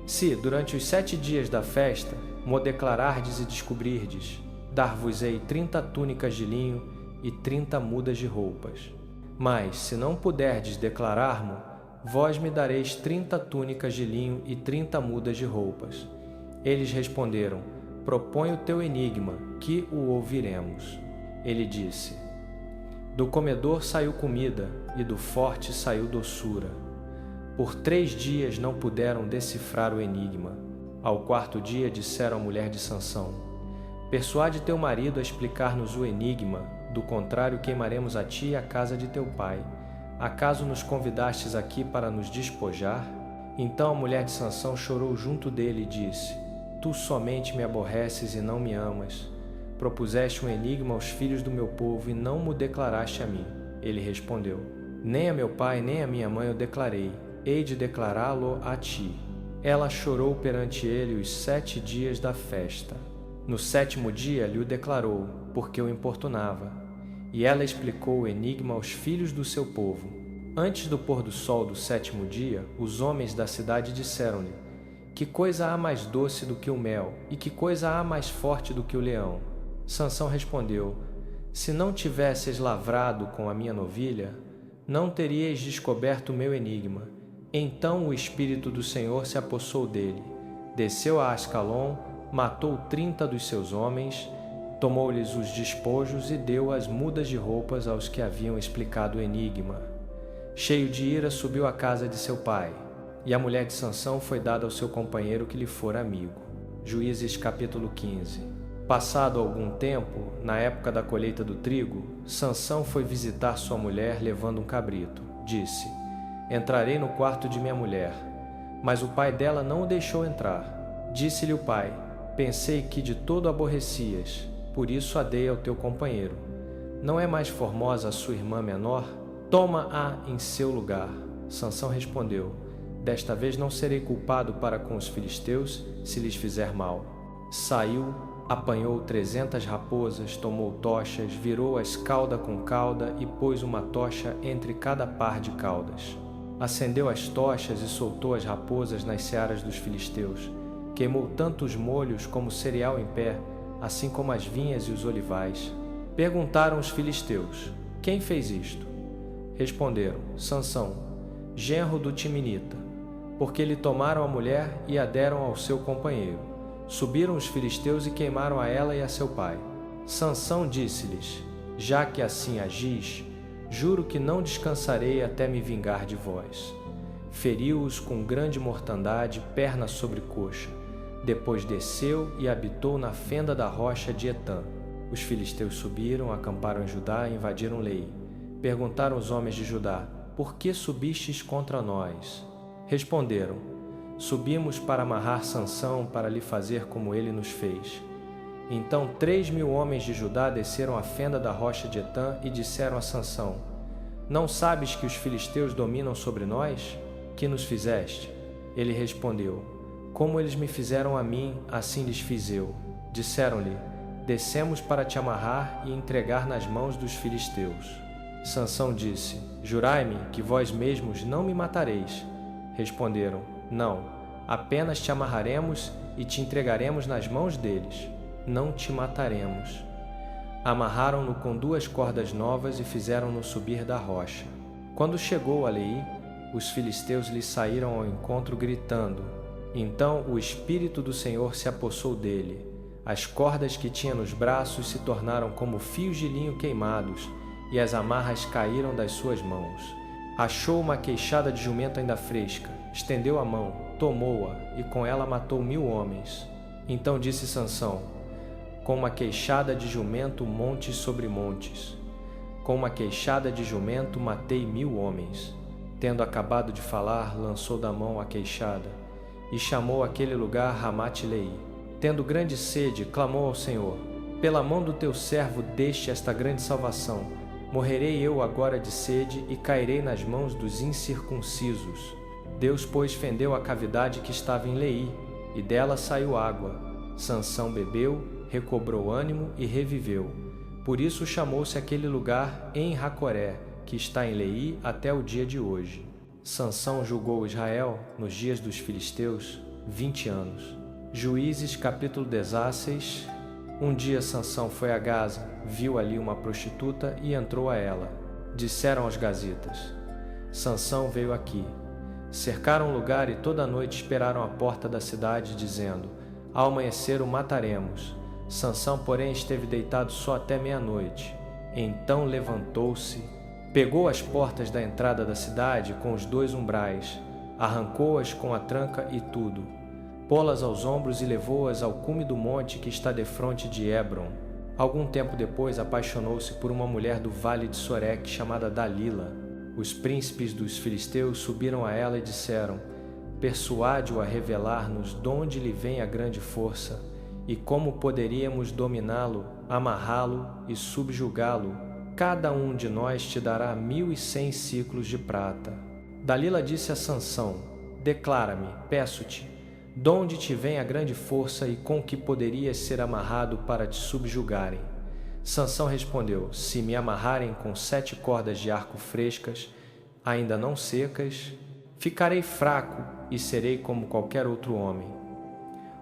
Se, durante os 7 dias da festa, mo declarardes e descobrirdes, dar-vos-ei 30 túnicas de linho e 30 mudas de roupas. Mas, se não puderdes declarar-mo, vós me dareis 30 túnicas de linho e 30 mudas de roupas. Eles responderam: Propõe o teu enigma, que o ouviremos. Ele disse: Do comedor saiu comida, e do forte saiu doçura. Por 3 dias não puderam decifrar o enigma. Ao 4º dia disseram à mulher de Sansão: Persuade teu marido a explicar-nos o enigma, do contrário queimaremos a ti e a casa de teu pai. Acaso nos convidastes aqui para nos despojar? Então a mulher de Sansão chorou junto dele e disse: Tu somente me aborreces e não me amas. Propuseste um enigma aos filhos do meu povo e não mo declaraste a mim. Ele respondeu: Nem a meu pai nem a minha mãe o declarei, hei de declará-lo a ti. Ela chorou perante ele os 7 dias da festa. No 7º dia lhe o declarou, porque o importunava. E ela explicou o enigma aos filhos do seu povo. Antes do pôr do sol do 7º dia, os homens da cidade disseram-lhe: Que coisa há mais doce do que o mel, e que coisa há mais forte do que o leão? Sansão respondeu: Se não tivesses lavrado com a minha novilha, não teríeis descoberto o meu enigma. Então o Espírito do Senhor se apossou dele, desceu a Ascalon, matou 30 dos seus homens, tomou-lhes os despojos e deu as mudas de roupas aos que haviam explicado o enigma. Cheio de ira, subiu à casa de seu pai, e a mulher de Sansão foi dada ao seu companheiro que lhe fora amigo. Juízes capítulo 15. Passado algum tempo, na época da colheita do trigo, Sansão foi visitar sua mulher levando um cabrito. Disse: Entrarei no quarto de minha mulher. Mas o pai dela não o deixou entrar. Disse-lhe o pai: Pensei que de todo aborrecias, por isso a dei ao teu companheiro. Não é mais formosa a sua irmã menor? Toma-a em seu lugar. Sansão respondeu: Desta vez não serei culpado para com os filisteus, se lhes fizer mal. Saiu, apanhou 300 raposas, tomou tochas, virou-as cauda com cauda e pôs uma tocha entre cada par de caudas. Acendeu as tochas e soltou as raposas nas searas dos filisteus. Queimou tanto os molhos como o cereal em pé, assim como as vinhas e os olivais. Perguntaram os filisteus: Quem fez isto? Responderam: Sansão, genro do Timinita, porque lhe tomaram a mulher e a deram ao seu companheiro. Subiram os filisteus e queimaram a ela e a seu pai. Sansão disse-lhes: Já que assim agis, juro que não descansarei até me vingar de vós. Feriu-os com grande mortandade, perna sobre coxa. Depois desceu e habitou na fenda da rocha de Etã. Os filisteus subiram, acamparam em Judá e invadiram Lei. Perguntaram os homens de Judá: Por que subistes contra nós? Responderam: Subimos para amarrar Sansão, para lhe fazer como ele nos fez. Então 3.000 homens de Judá desceram à fenda da rocha de Etã e disseram a Sansão: Não sabes que os filisteus dominam sobre nós? Que nos fizeste? Ele respondeu: Como eles me fizeram a mim, assim lhes fiz eu. Disseram-lhe: Descemos para te amarrar e entregar nas mãos dos filisteus. Sansão disse: Jurai-me que vós mesmos não me matareis. Responderam: Não, apenas te amarraremos e te entregaremos nas mãos deles. Não te mataremos. Amarraram-no com 2 cordas novas e fizeram-no subir da rocha. Quando chegou a Lei, os filisteus lhe saíram ao encontro gritando. Então o Espírito do Senhor se apossou dele. As cordas que tinha nos braços se tornaram como fios de linho queimados, e as amarras caíram das suas mãos. Achou uma queixada de jumento ainda fresca, estendeu a mão, tomou-a, e com ela matou 1000 homens. Então disse Sansão: Com uma queixada de jumento montes sobre montes. Com uma queixada de jumento matei 1000 homens. Tendo acabado de falar, lançou da mão a queixada, e chamou aquele lugar Ramate-Leí. Tendo grande sede, clamou ao Senhor: Pela mão do teu servo deste esta grande salvação. Morrerei eu agora de sede e cairei nas mãos dos incircuncisos. Deus, pois, fendeu a cavidade que estava em Leí, e dela saiu água. Sansão bebeu, recobrou ânimo e reviveu. Por isso chamou-se aquele lugar En-Hacoré, que está em Leí até o dia de hoje. Sansão julgou Israel, nos dias dos filisteus, 20 anos. Juízes, capítulo 16. Um dia Sansão foi a Gaza, viu ali uma prostituta e entrou a ela. Disseram aos gazitas: Sansão veio aqui. Cercaram o lugar e toda a noite esperaram à porta da cidade, dizendo: Ao amanhecer o mataremos. Sansão, porém, esteve deitado só até meia-noite. Então levantou-se, pegou as portas da entrada da cidade com os 2 umbrais, arrancou-as com a tranca e tudo, pô-las aos ombros e levou-as ao cume do monte que está defronte de Hebron. Algum tempo depois apaixonou-se por uma mulher do vale de Soreque chamada Dalila. Os príncipes dos filisteus subiram a ela e disseram: Persuade-o a revelar-nos de onde lhe vem a grande força, e como poderíamos dominá-lo, amarrá-lo e subjugá-lo. Cada um de nós te dará 1.100 siclos de prata. Dalila disse a Sansão: Declara-me, peço-te, de onde te vem a grande força e com que poderias ser amarrado para te subjugarem? Sansão respondeu: Se me amarrarem com 7 cordas de arco frescas, ainda não secas, ficarei fraco e serei como qualquer outro homem.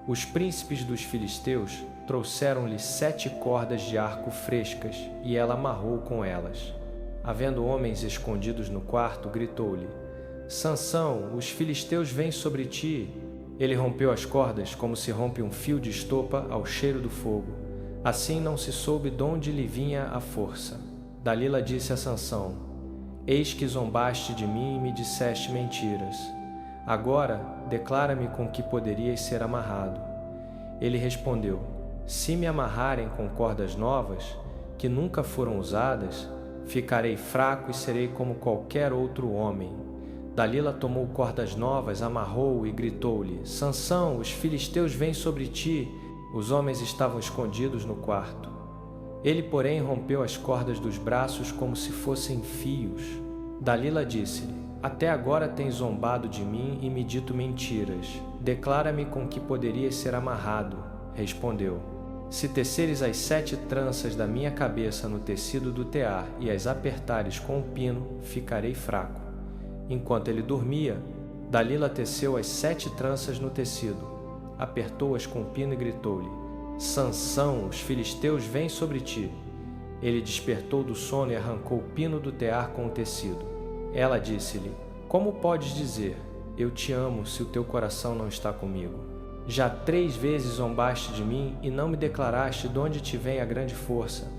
Os príncipes dos filisteus trouxeram-lhe 7 cordas de arco frescas, e ela amarrou com elas. Havendo homens escondidos no quarto, gritou-lhe: Sansão, os filisteus vêm sobre ti. Ele rompeu as cordas como se rompe um fio de estopa ao cheiro do fogo. Assim não se soube de onde lhe vinha a força. Dalila disse a Sansão: Eis que zombaste de mim e me disseste mentiras. Agora declara-me com que poderias ser amarrado. Ele respondeu: Se me amarrarem com cordas novas, que nunca foram usadas, ficarei fraco e serei como qualquer outro homem. Dalila tomou cordas novas, amarrou e gritou-lhe: Sansão, os filisteus vêm sobre ti. Os homens estavam escondidos no quarto. Ele, porém, rompeu as cordas dos braços como se fossem fios. Dalila disse-lhe: Até agora tens zombado de mim e me dito mentiras. Declara-me com que poderias ser amarrado. Respondeu: Se teceres as 7 tranças da minha cabeça no tecido do tear e as apertares com o pino, ficarei fraco. Enquanto ele dormia, Dalila teceu as 7 tranças no tecido, apertou-as com o pino e gritou-lhe: Sansão, os filisteus vêm sobre ti. Ele despertou do sono e arrancou o pino do tear com o tecido. Ela disse-lhe: Como podes dizer, eu te amo, se o teu coração não está comigo? Já 3 vezes zombaste de mim e não me declaraste de onde te vem a grande força.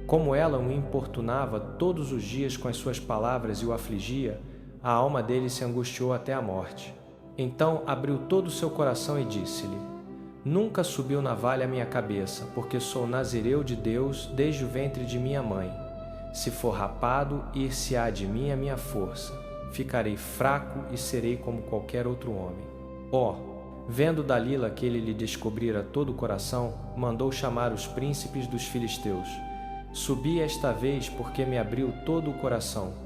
Como ela o importunava todos os dias com as suas palavras e o afligia, a alma dele se angustiou até a morte. Então abriu todo o seu coração e disse-lhe: Nunca subiu navalha à minha cabeça, porque sou nazireu de Deus desde o ventre de minha mãe. Se for rapado, ir-se-á de mim a minha força. Ficarei fraco e serei como qualquer outro homem. Vendo Dalila que ele lhe descobrira todo o coração, mandou chamar os príncipes dos filisteus. Subi esta vez, porque me abriu todo o coração.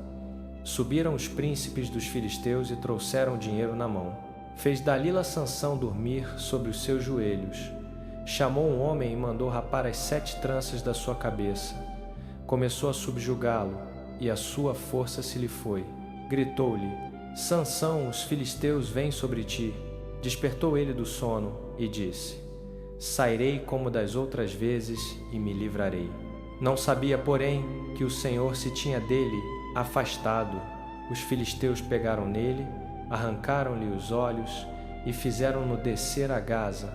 Subiram os príncipes dos filisteus e trouxeram dinheiro na mão. Fez Dalila Sansão dormir sobre os seus joelhos. Chamou um homem e mandou rapar as 7 tranças da sua cabeça. Começou a subjugá-lo, e a sua força se lhe foi. Gritou-lhe: Sansão, os filisteus vêm sobre ti. Despertou ele do sono e disse: Sairei como das outras vezes e me livrarei. Não sabia, porém, que o Senhor se tinha dele afastado. Os filisteus pegaram nele, arrancaram-lhe os olhos e fizeram-no descer a Gaza.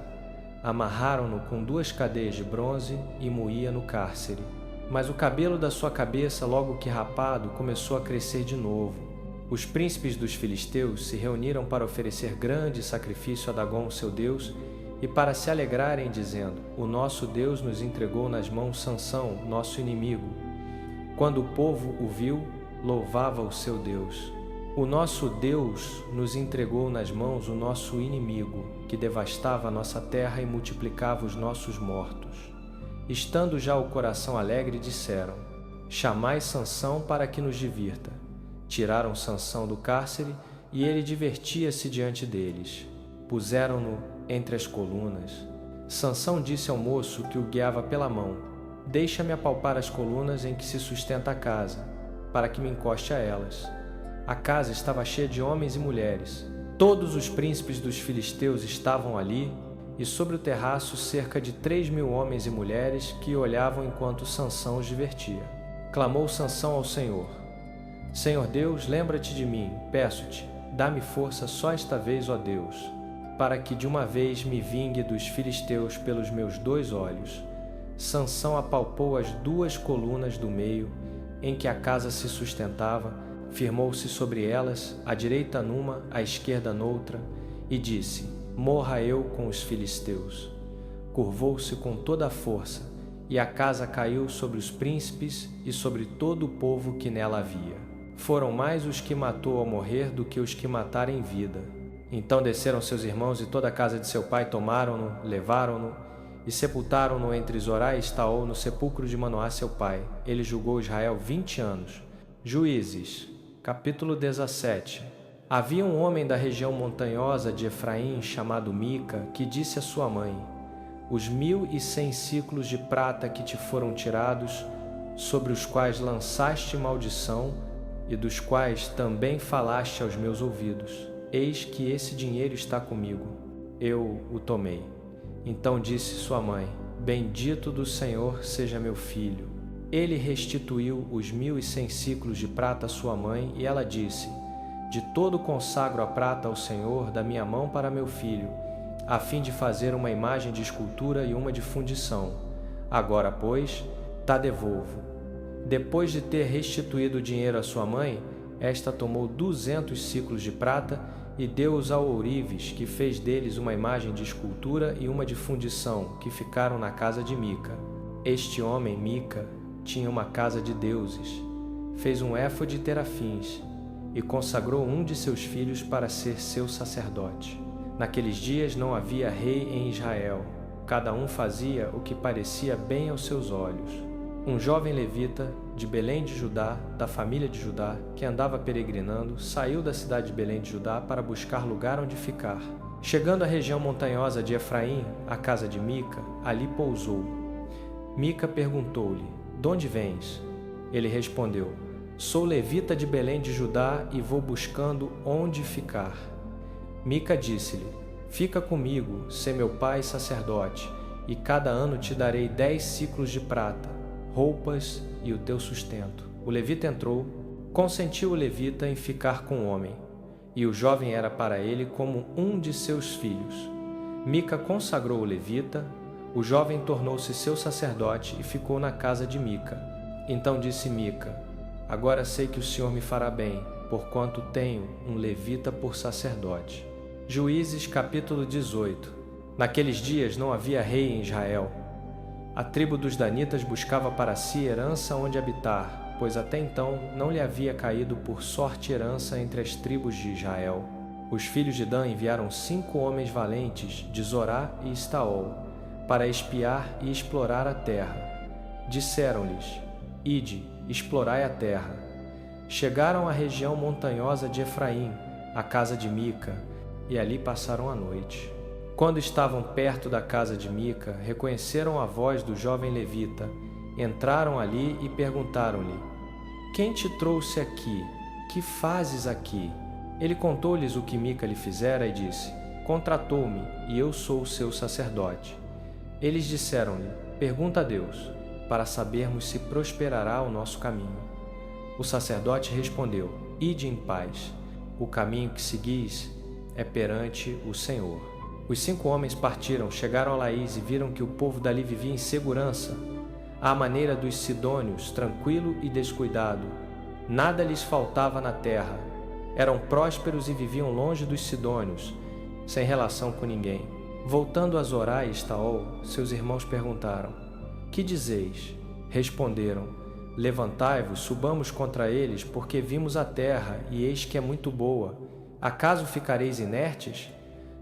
Amarraram-no com 2 cadeias de bronze e moía no cárcere. Mas o cabelo da sua cabeça, logo que rapado, começou a crescer de novo. Os príncipes dos filisteus se reuniram para oferecer grande sacrifício a Dagom, seu Deus, e para se alegrarem, dizendo: O nosso Deus nos entregou nas mãos Sansão, nosso inimigo. Quando o povo o viu, louvava o seu Deus. O nosso Deus nos entregou nas mãos o nosso inimigo, que devastava a nossa terra e multiplicava os nossos mortos. estando já o coração alegre, disseram: chamai Sansão para que nos divirta. Tiraram Sansão do cárcere e ele divertia-se diante deles. Puseram-no entre as colunas. Sansão disse ao moço que o guiava pela mão: deixa-me apalpar as colunas em que se sustenta a casa, para que me encoste a elas. A casa estava cheia de homens e mulheres. Todos os príncipes dos filisteus estavam ali, e sobre o terraço cerca de 3.000 homens e mulheres que olhavam enquanto Sansão os divertia. Clamou Sansão ao Senhor: Senhor Deus, lembra-te de mim, peço-te, dá-me força só esta vez, ó Deus, para que de uma vez me vingue dos filisteus pelos meus 2 olhos. Sansão apalpou as 2 colunas do meio, em que a casa se sustentava, firmou-se sobre elas, à direita numa, à esquerda noutra, e disse: morra eu com os filisteus. Curvou-se com toda a força, e a casa caiu sobre os príncipes e sobre todo o povo que nela havia. Foram mais os que matou ao morrer do que os que mataram em vida. Então desceram seus irmãos e toda a casa de seu pai, tomaram-no, levaram-no e sepultaram-no entre Zorá e Estaol no sepulcro de Manoá seu pai. Ele julgou Israel 20 anos. Juízes, capítulo 17. Havia um homem da região montanhosa de Efraim chamado Mica, que disse à sua mãe: os 1.100 ciclos de prata que te foram tirados, sobre os quais lançaste maldição e dos quais também falaste aos meus ouvidos, eis que esse dinheiro está comigo. Eu o tomei. Então disse sua mãe: bendito do Senhor seja meu filho. Ele restituiu os 1.100 ciclos de prata à sua mãe, e ela disse: de todo consagro a prata ao Senhor da minha mão para meu filho, a fim de fazer uma imagem de escultura e uma de fundição. Agora, pois, tá devolvo. Depois de ter restituído o dinheiro à sua mãe, esta tomou 200 ciclos de prata e deu-os ao ourives, que fez deles uma imagem de escultura e uma de fundição, que ficaram na casa de Mica. Este homem, Mica, tinha uma casa de deuses. Fez um éfode de terafins e consagrou um de seus filhos para ser seu sacerdote. Naqueles dias não havia rei em Israel. Cada um fazia o que parecia bem aos seus olhos. Um jovem levita, de Belém de Judá, da família de Judá, que andava peregrinando, saiu da cidade de Belém de Judá para buscar lugar onde ficar. Chegando à região montanhosa de Efraim, à casa de Mica, ali pousou. Mica perguntou-lhe: de onde vens? Ele respondeu: sou levita de Belém de Judá e vou buscando onde ficar. Mica disse-lhe: fica comigo, sê meu pai sacerdote, e cada ano te darei 10 ciclos de prata, roupas e o teu sustento. O levita entrou, consentiu o levita em ficar com o homem, e o jovem era para ele como um de seus filhos. Mica consagrou o levita, o jovem tornou-se seu sacerdote e ficou na casa de Mica. Então disse Mica: agora sei que o Senhor me fará bem, porquanto tenho um levita por sacerdote. Juízes capítulo 18. Naqueles dias não havia rei em Israel. A tribo dos danitas buscava para si herança onde habitar, pois até então não lhe havia caído por sorte herança entre as tribos de Israel. Os filhos de Dan enviaram 5 homens valentes de Zorá e Estaol para espiar e explorar a terra. Disseram-lhes: ide, explorai a terra. Chegaram à região montanhosa de Efraim, à casa de Mica, e ali passaram a noite. Quando estavam perto da casa de Mica, reconheceram a voz do jovem levita, entraram ali e perguntaram-lhe: quem te trouxe aqui? Que fazes aqui? Ele contou-lhes o que Mica lhe fizera e disse: contratou-me, e eu sou o seu sacerdote. Eles disseram-lhe: pergunta a Deus, para sabermos se prosperará o nosso caminho. O sacerdote respondeu: ide em paz, o caminho que seguis é perante o Senhor. Os 5 homens partiram, chegaram a Laís e viram que o povo dali vivia em segurança, à maneira dos sidônios, tranquilo e descuidado. Nada lhes faltava na terra. Eram prósperos e viviam longe dos sidônios, sem relação com ninguém. Voltando a Zorá e Estaol, seus irmãos perguntaram: que dizeis? Responderam: levantai-vos, subamos contra eles, porque vimos a terra, e eis que é muito boa. Acaso ficareis inertes?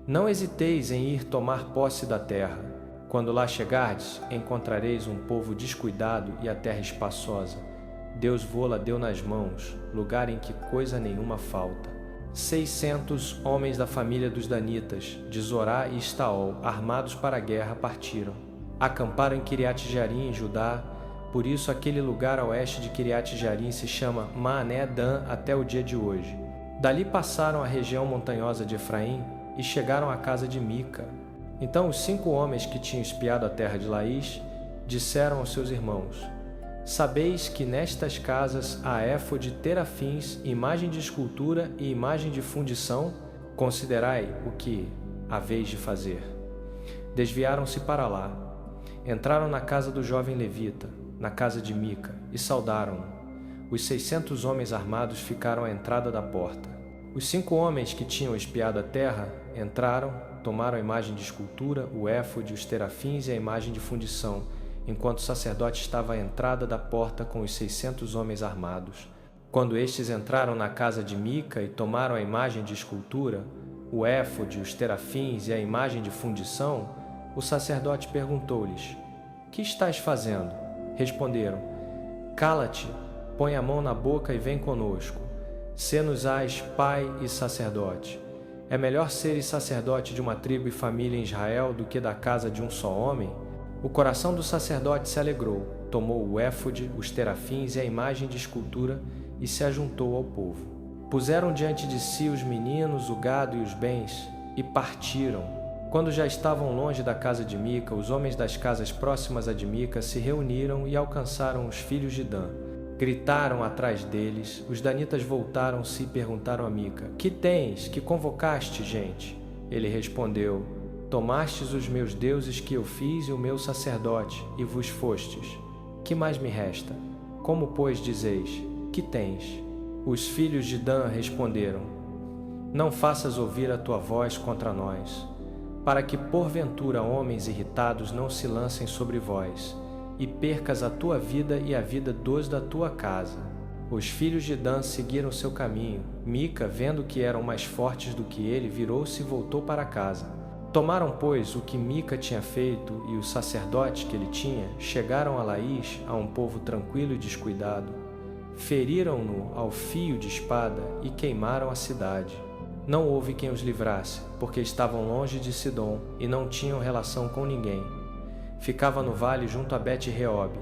Não hesiteis em ir tomar posse da terra. Quando lá chegardes, encontrareis um povo descuidado e a terra espaçosa. Deus vô-la deu nas mãos, lugar em que coisa nenhuma falta. 600 homens da família dos danitas, de Zorá e Estaol, armados para a guerra, partiram. Acamparam em Quiriate-Jearim, em Judá. Por isso aquele lugar a oeste de Quiriate-Jearim se chama Maané-Dan até o dia de hoje. Dali passaram a região montanhosa de Efraim e chegaram à casa de Mica. Então os 5 homens que tinham espiado a terra de Laís disseram aos seus irmãos: Sabeis que nestas casas há éfode, terafins, imagem de escultura e imagem de fundição? Considerai o que haveis de fazer. Desviaram-se para lá. Entraram na casa do jovem levita, na casa de Mica, e saudaram-no. Os 600 homens armados ficaram à entrada da porta. Os 5 homens que tinham espiado a terra entraram, tomaram a imagem de escultura, o éfode, os terafins e a imagem de fundição, enquanto o sacerdote estava à entrada da porta com os 600 homens armados. Quando estes entraram na casa de Mica e tomaram a imagem de escultura, o éfode, os terafins e a imagem de fundição, o sacerdote perguntou-lhes: Que estáis fazendo? Responderam: Cala-te, põe a mão na boca e vem conosco. Sê-nos-ás pai e sacerdote. É melhor seres sacerdote de uma tribo e família em Israel do que da casa de um só homem? O coração do sacerdote se alegrou, tomou o éfode, os terafins e a imagem de escultura e se ajuntou ao povo. Puseram diante de si os meninos, o gado e os bens, e partiram. Quando já estavam longe da casa de Mica, os homens das casas próximas a de Mica se reuniram e alcançaram os filhos de Dan. Gritaram atrás deles, os danitas voltaram-se e perguntaram a Mica: Que tens? Que convocaste, gente? Ele respondeu: Tomastes os meus deuses que eu fiz e o meu sacerdote, e vos fostes. Que mais me resta? Como, pois, dizeis: Que tens? Os filhos de Dan responderam: Não faças ouvir a tua voz contra nós, para que porventura homens irritados não se lancem sobre vós, e percas a tua vida e a vida dos da tua casa. Os filhos de Dan seguiram seu caminho. Mica, vendo que eram mais fortes do que ele, virou-se e voltou para casa. Tomaram, pois, o que Mica tinha feito e os sacerdotes que ele tinha, chegaram a Laís, a um povo tranquilo e descuidado, feriram-no ao fio de espada e queimaram a cidade. Não houve quem os livrasse, porque estavam longe de Sidom e não tinham relação com ninguém. Ficava no vale junto a Bet-Reob.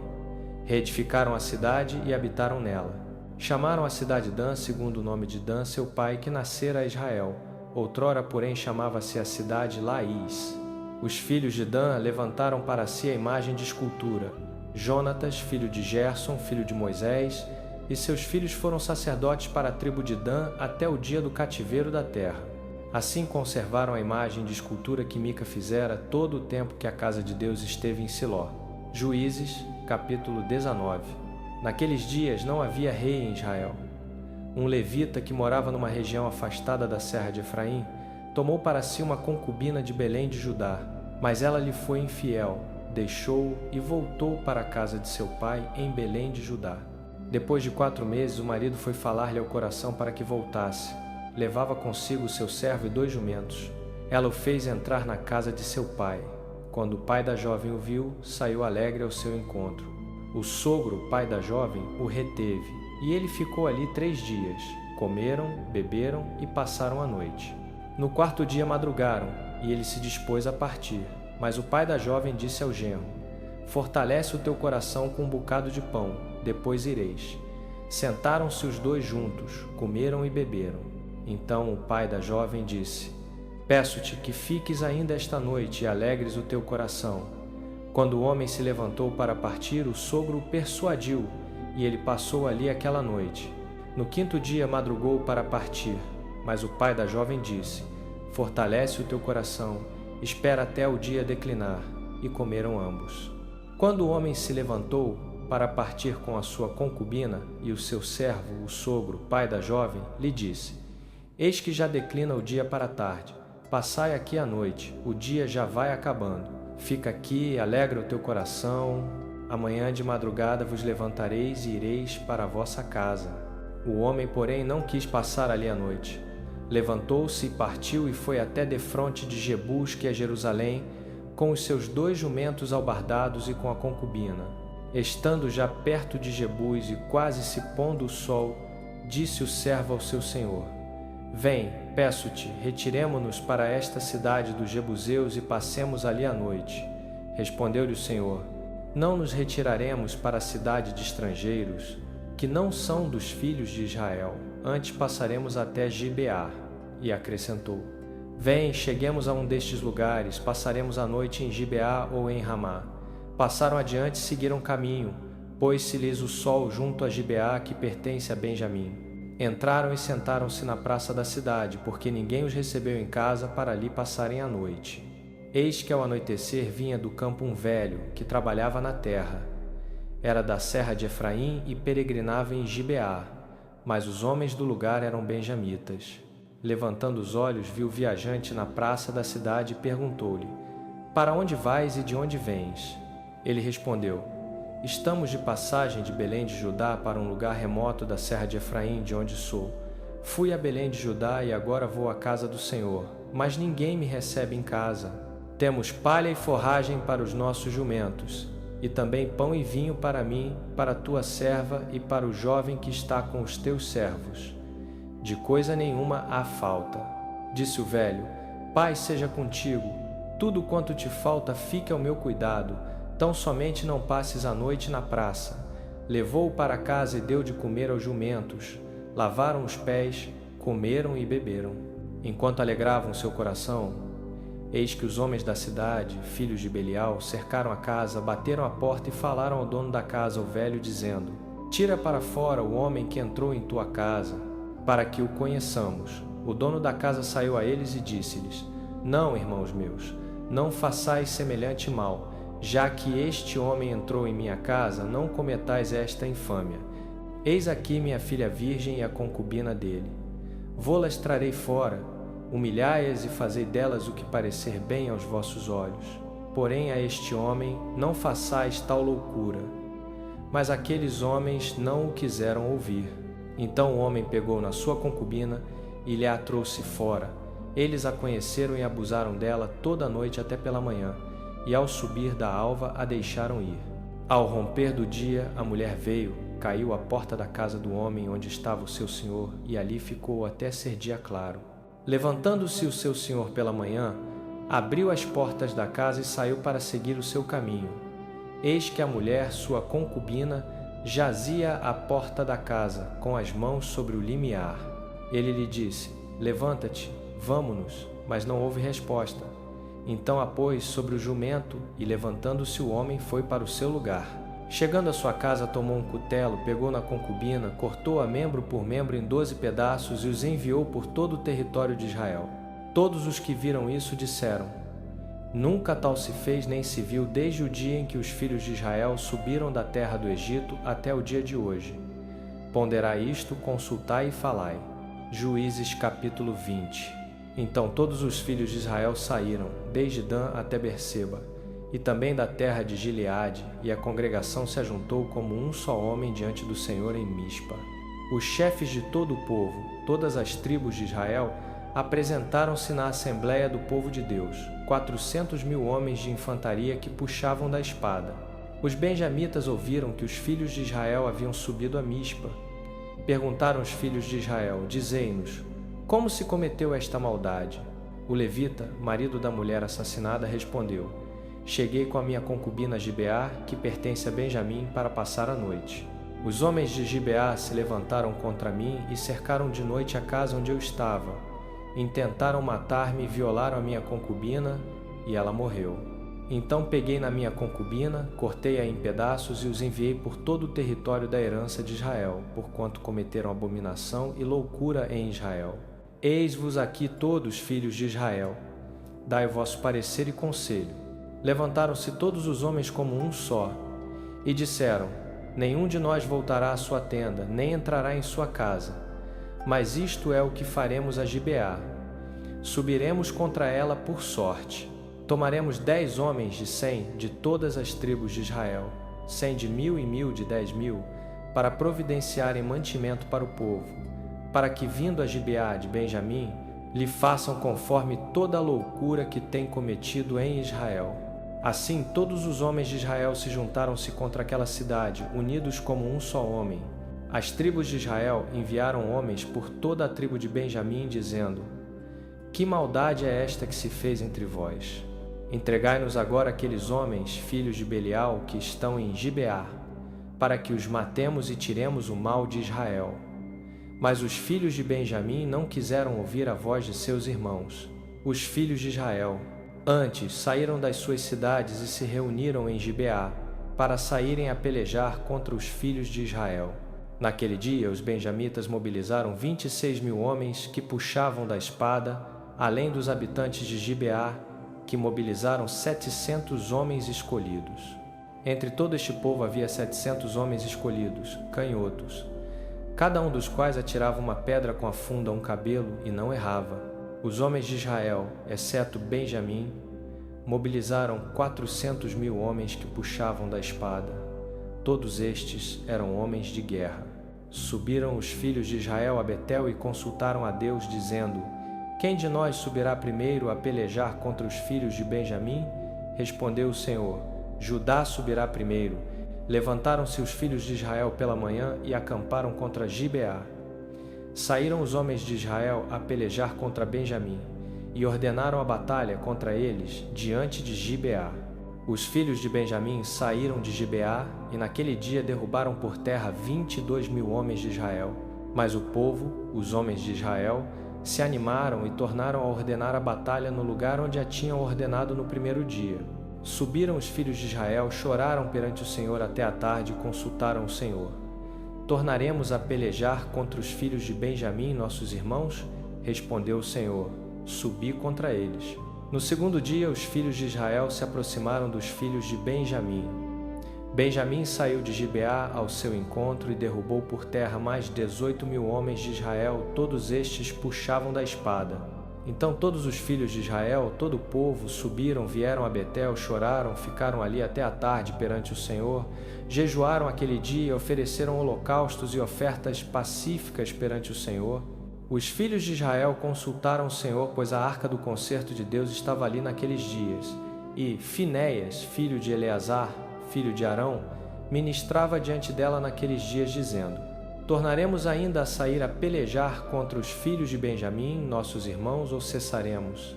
Reedificaram a cidade e habitaram nela. Chamaram a cidade Dan, segundo o nome de Dan, seu pai, que nascera a Israel. Outrora, porém, chamava-se a cidade Laís. Os filhos de Dan levantaram para si a imagem de escultura. Jonatas, filho de Gerson, filho de Moisés, e seus filhos foram sacerdotes para a tribo de Dan até o dia do cativeiro da terra. Assim conservaram a imagem de escultura que Mica fizera todo o tempo que a casa de Deus esteve em Siló. Juízes, capítulo 19. Naqueles dias não havia rei em Israel. Um levita que morava numa região afastada da serra de Efraim tomou para si uma concubina de Belém de Judá, mas ela lhe foi infiel, deixou-o e voltou para a casa de seu pai em Belém de Judá. Depois de 4 meses, o marido foi falar-lhe ao coração para que voltasse. Levava consigo seu servo e 2 jumentos. Ela o fez entrar na casa de seu pai. Quando o pai da jovem o viu, saiu alegre ao seu encontro. O sogro, pai da jovem, o reteve, e ele ficou ali 3 dias. Comeram, beberam e passaram a noite. No 4º dia madrugaram, e ele se dispôs a partir. Mas o pai da jovem disse ao genro: Fortalece o teu coração com um bocado de pão, depois ireis. Sentaram-se os 2 juntos, comeram e beberam. Então o pai da jovem disse: Peço-te que fiques ainda esta noite e alegres o teu coração. Quando o homem se levantou para partir, o sogro o persuadiu, e ele passou ali aquela noite. No 5º dia madrugou para partir, mas o pai da jovem disse: Fortalece o teu coração, espera até o dia declinar. E comeram ambos. Quando o homem se levantou para partir com a sua concubina, e o seu servo, o sogro, pai da jovem, lhe disse: Eis que já declina o dia para a tarde. Passai aqui a noite, o dia já vai acabando. Fica aqui, alegra o teu coração. Amanhã de madrugada vos levantareis e ireis para a vossa casa. O homem, porém, não quis passar ali a noite. Levantou-se e partiu e foi até defronte de Jebus, que é Jerusalém, com os seus 2 jumentos albardados e com a concubina. Estando já perto de Jebus e quase se pondo o sol, disse o servo ao seu senhor: Vem, peço-te, retiremo-nos para esta cidade dos Jebuseus e passemos ali a noite. Respondeu-lhe o Senhor: Não nos retiraremos para a cidade de estrangeiros, que não são dos filhos de Israel, antes passaremos até Gibeá. E acrescentou: Vem, cheguemos a um destes lugares, passaremos a noite em Gibeá ou em Ramá. Passaram adiante e seguiram caminho, pôs-se-lhes o sol junto a Gibeá, que pertence a Benjamim. Entraram e sentaram-se na praça da cidade, porque ninguém os recebeu em casa para ali passarem a noite. Eis que ao anoitecer vinha do campo um velho, que trabalhava na terra. Era da serra de Efraim e peregrinava em Gibeá, mas os homens do lugar eram benjamitas. Levantando os olhos, viu o viajante na praça da cidade e perguntou-lhe: Para onde vais e de onde vens? Ele respondeu: Estamos de passagem de Belém de Judá para um lugar remoto da serra de Efraim, de onde sou. Fui a Belém de Judá e agora vou à casa do Senhor, mas ninguém me recebe em casa. Temos palha e forragem para os nossos jumentos, e também pão e vinho para mim, para a tua serva e para o jovem que está com os teus servos. De coisa nenhuma há falta. Disse o velho: Paz seja contigo, tudo quanto te falta fique ao meu cuidado, tão somente não passes a noite na praça. Levou-o para casa e deu de comer aos jumentos. Lavaram os pés, comeram e beberam. Enquanto alegravam seu coração, eis que os homens da cidade, filhos de Belial, cercaram a casa, bateram a porta e falaram ao dono da casa, o velho, dizendo: Tira para fora o homem que entrou em tua casa, para que o conheçamos. O dono da casa saiu a eles e disse-lhes: Não, irmãos meus, não façais semelhante mal. Já que este homem entrou em minha casa, não cometais esta infâmia. Eis aqui minha filha virgem e a concubina dele. Vô-las trarei fora, humilhai-as e fazei delas o que parecer bem aos vossos olhos. Porém a este homem não façais tal loucura. Mas aqueles homens não o quiseram ouvir. Então o homem pegou na sua concubina e lhe a trouxe fora. Eles a conheceram e abusaram dela toda a noite até pela manhã. E ao subir da alva a deixaram ir. Ao romper do dia, a mulher veio, caiu à porta da casa do homem onde estava o seu senhor, e ali ficou até ser dia claro. Levantando-se o seu senhor pela manhã, abriu as portas da casa e saiu para seguir o seu caminho. Eis que a mulher, sua concubina, jazia à porta da casa, com as mãos sobre o limiar. Ele lhe disse: Levanta-te, vamo-nos, mas não houve resposta. Então a pôs sobre o jumento e, levantando-se o homem, foi para o seu lugar. Chegando à sua casa, tomou um cutelo, pegou na concubina, cortou-a membro por membro em 12 pedaços e os enviou por todo o território de Israel. Todos os que viram isso disseram: Nunca tal se fez nem se viu desde o dia em que os filhos de Israel subiram da terra do Egito até o dia de hoje. Ponderai isto, consultai e falai. Juízes capítulo 20. Então todos os filhos de Israel saíram, desde Dan até Berseba, e também da terra de Gileade, e a congregação se ajuntou como um só homem diante do Senhor em Mispa. Os chefes de todo o povo, todas as tribos de Israel, apresentaram-se na assembleia do povo de Deus, 400.000 homens de infantaria que puxavam da espada. Os benjamitas ouviram que os filhos de Israel haviam subido a Mispa. Perguntaram os filhos de Israel: Dizei-nos, como se cometeu esta maldade? O levita, marido da mulher assassinada, respondeu: Cheguei com a minha concubina Gibeá, que pertence a Benjamim, para passar a noite. Os homens de Gibeá se levantaram contra mim e cercaram de noite a casa onde eu estava. Intentaram matar-me e violaram a minha concubina, e ela morreu. Então peguei na minha concubina, cortei-a em pedaços e os enviei por todo o território da herança de Israel, porquanto cometeram abominação e loucura em Israel. Eis-vos aqui todos, filhos de Israel. Dai o vosso parecer e conselho. Levantaram-se todos os homens como um só, e disseram: Nenhum de nós voltará à sua tenda, nem entrará em sua casa. Mas isto é o que faremos a Gibeá. Subiremos contra ela por sorte. Tomaremos 10 homens de 100 de todas as tribos de Israel, 100 de 1.000 e 1.000 de 10.000, para providenciarem mantimento para o povo, para que, vindo a Gibeá de Benjamim, lhe façam conforme toda a loucura que tem cometido em Israel. Assim, todos os homens de Israel se juntaram-se contra aquela cidade, unidos como um só homem. As tribos de Israel enviaram homens por toda a tribo de Benjamim, dizendo: Que maldade é esta que se fez entre vós? Entregai-nos agora aqueles homens, filhos de Belial, que estão em Gibeá, para que os matemos e tiremos o mal de Israel. Mas os filhos de Benjamim não quiseram ouvir a voz de seus irmãos, os filhos de Israel. Antes, saíram das suas cidades e se reuniram em Gibeá, para saírem a pelejar contra os filhos de Israel. Naquele dia, os benjamitas mobilizaram 26.000 homens que puxavam da espada, além dos habitantes de Gibeá, que mobilizaram 700 homens escolhidos. Entre todo este povo havia 700 homens escolhidos, canhotos, cada um dos quais atirava uma pedra com a funda a um cabelo e não errava. Os homens de Israel, exceto Benjamim, mobilizaram 400.000 homens que puxavam da espada. Todos estes eram homens de guerra. Subiram os filhos de Israel a Betel e consultaram a Deus, dizendo: Quem de nós subirá primeiro a pelejar contra os filhos de Benjamim? Respondeu o Senhor: Judá subirá primeiro. Levantaram-se os filhos de Israel pela manhã e acamparam contra Gibeá. Saíram os homens de Israel a pelejar contra Benjamim e ordenaram a batalha contra eles diante de Gibeá. Os filhos de Benjamim saíram de Gibeá e naquele dia derrubaram por terra 22.000 homens de Israel. Mas o povo, os homens de Israel, se animaram e tornaram a ordenar a batalha no lugar onde a tinham ordenado no primeiro dia. Subiram os filhos de Israel, choraram perante o Senhor até a tarde e consultaram o Senhor: Tornaremos a pelejar contra os filhos de Benjamim, nossos irmãos? Respondeu o Senhor: Subi contra eles. No segundo dia, os filhos de Israel se aproximaram dos filhos de Benjamim. Benjamim saiu de Gibeá ao seu encontro e derrubou por terra mais 18.000 homens de Israel, todos estes puxavam da espada. Então todos os filhos de Israel, todo o povo, subiram, vieram a Betel, choraram, ficaram ali até a tarde perante o Senhor, jejuaram aquele dia e ofereceram holocaustos e ofertas pacíficas perante o Senhor. Os filhos de Israel consultaram o Senhor, pois a arca do concerto de Deus estava ali naqueles dias, e Finéias, filho de Eleazar, filho de Arão, ministrava diante dela naqueles dias, dizendo: Tornaremos ainda a sair a pelejar contra os filhos de Benjamim, nossos irmãos, ou cessaremos?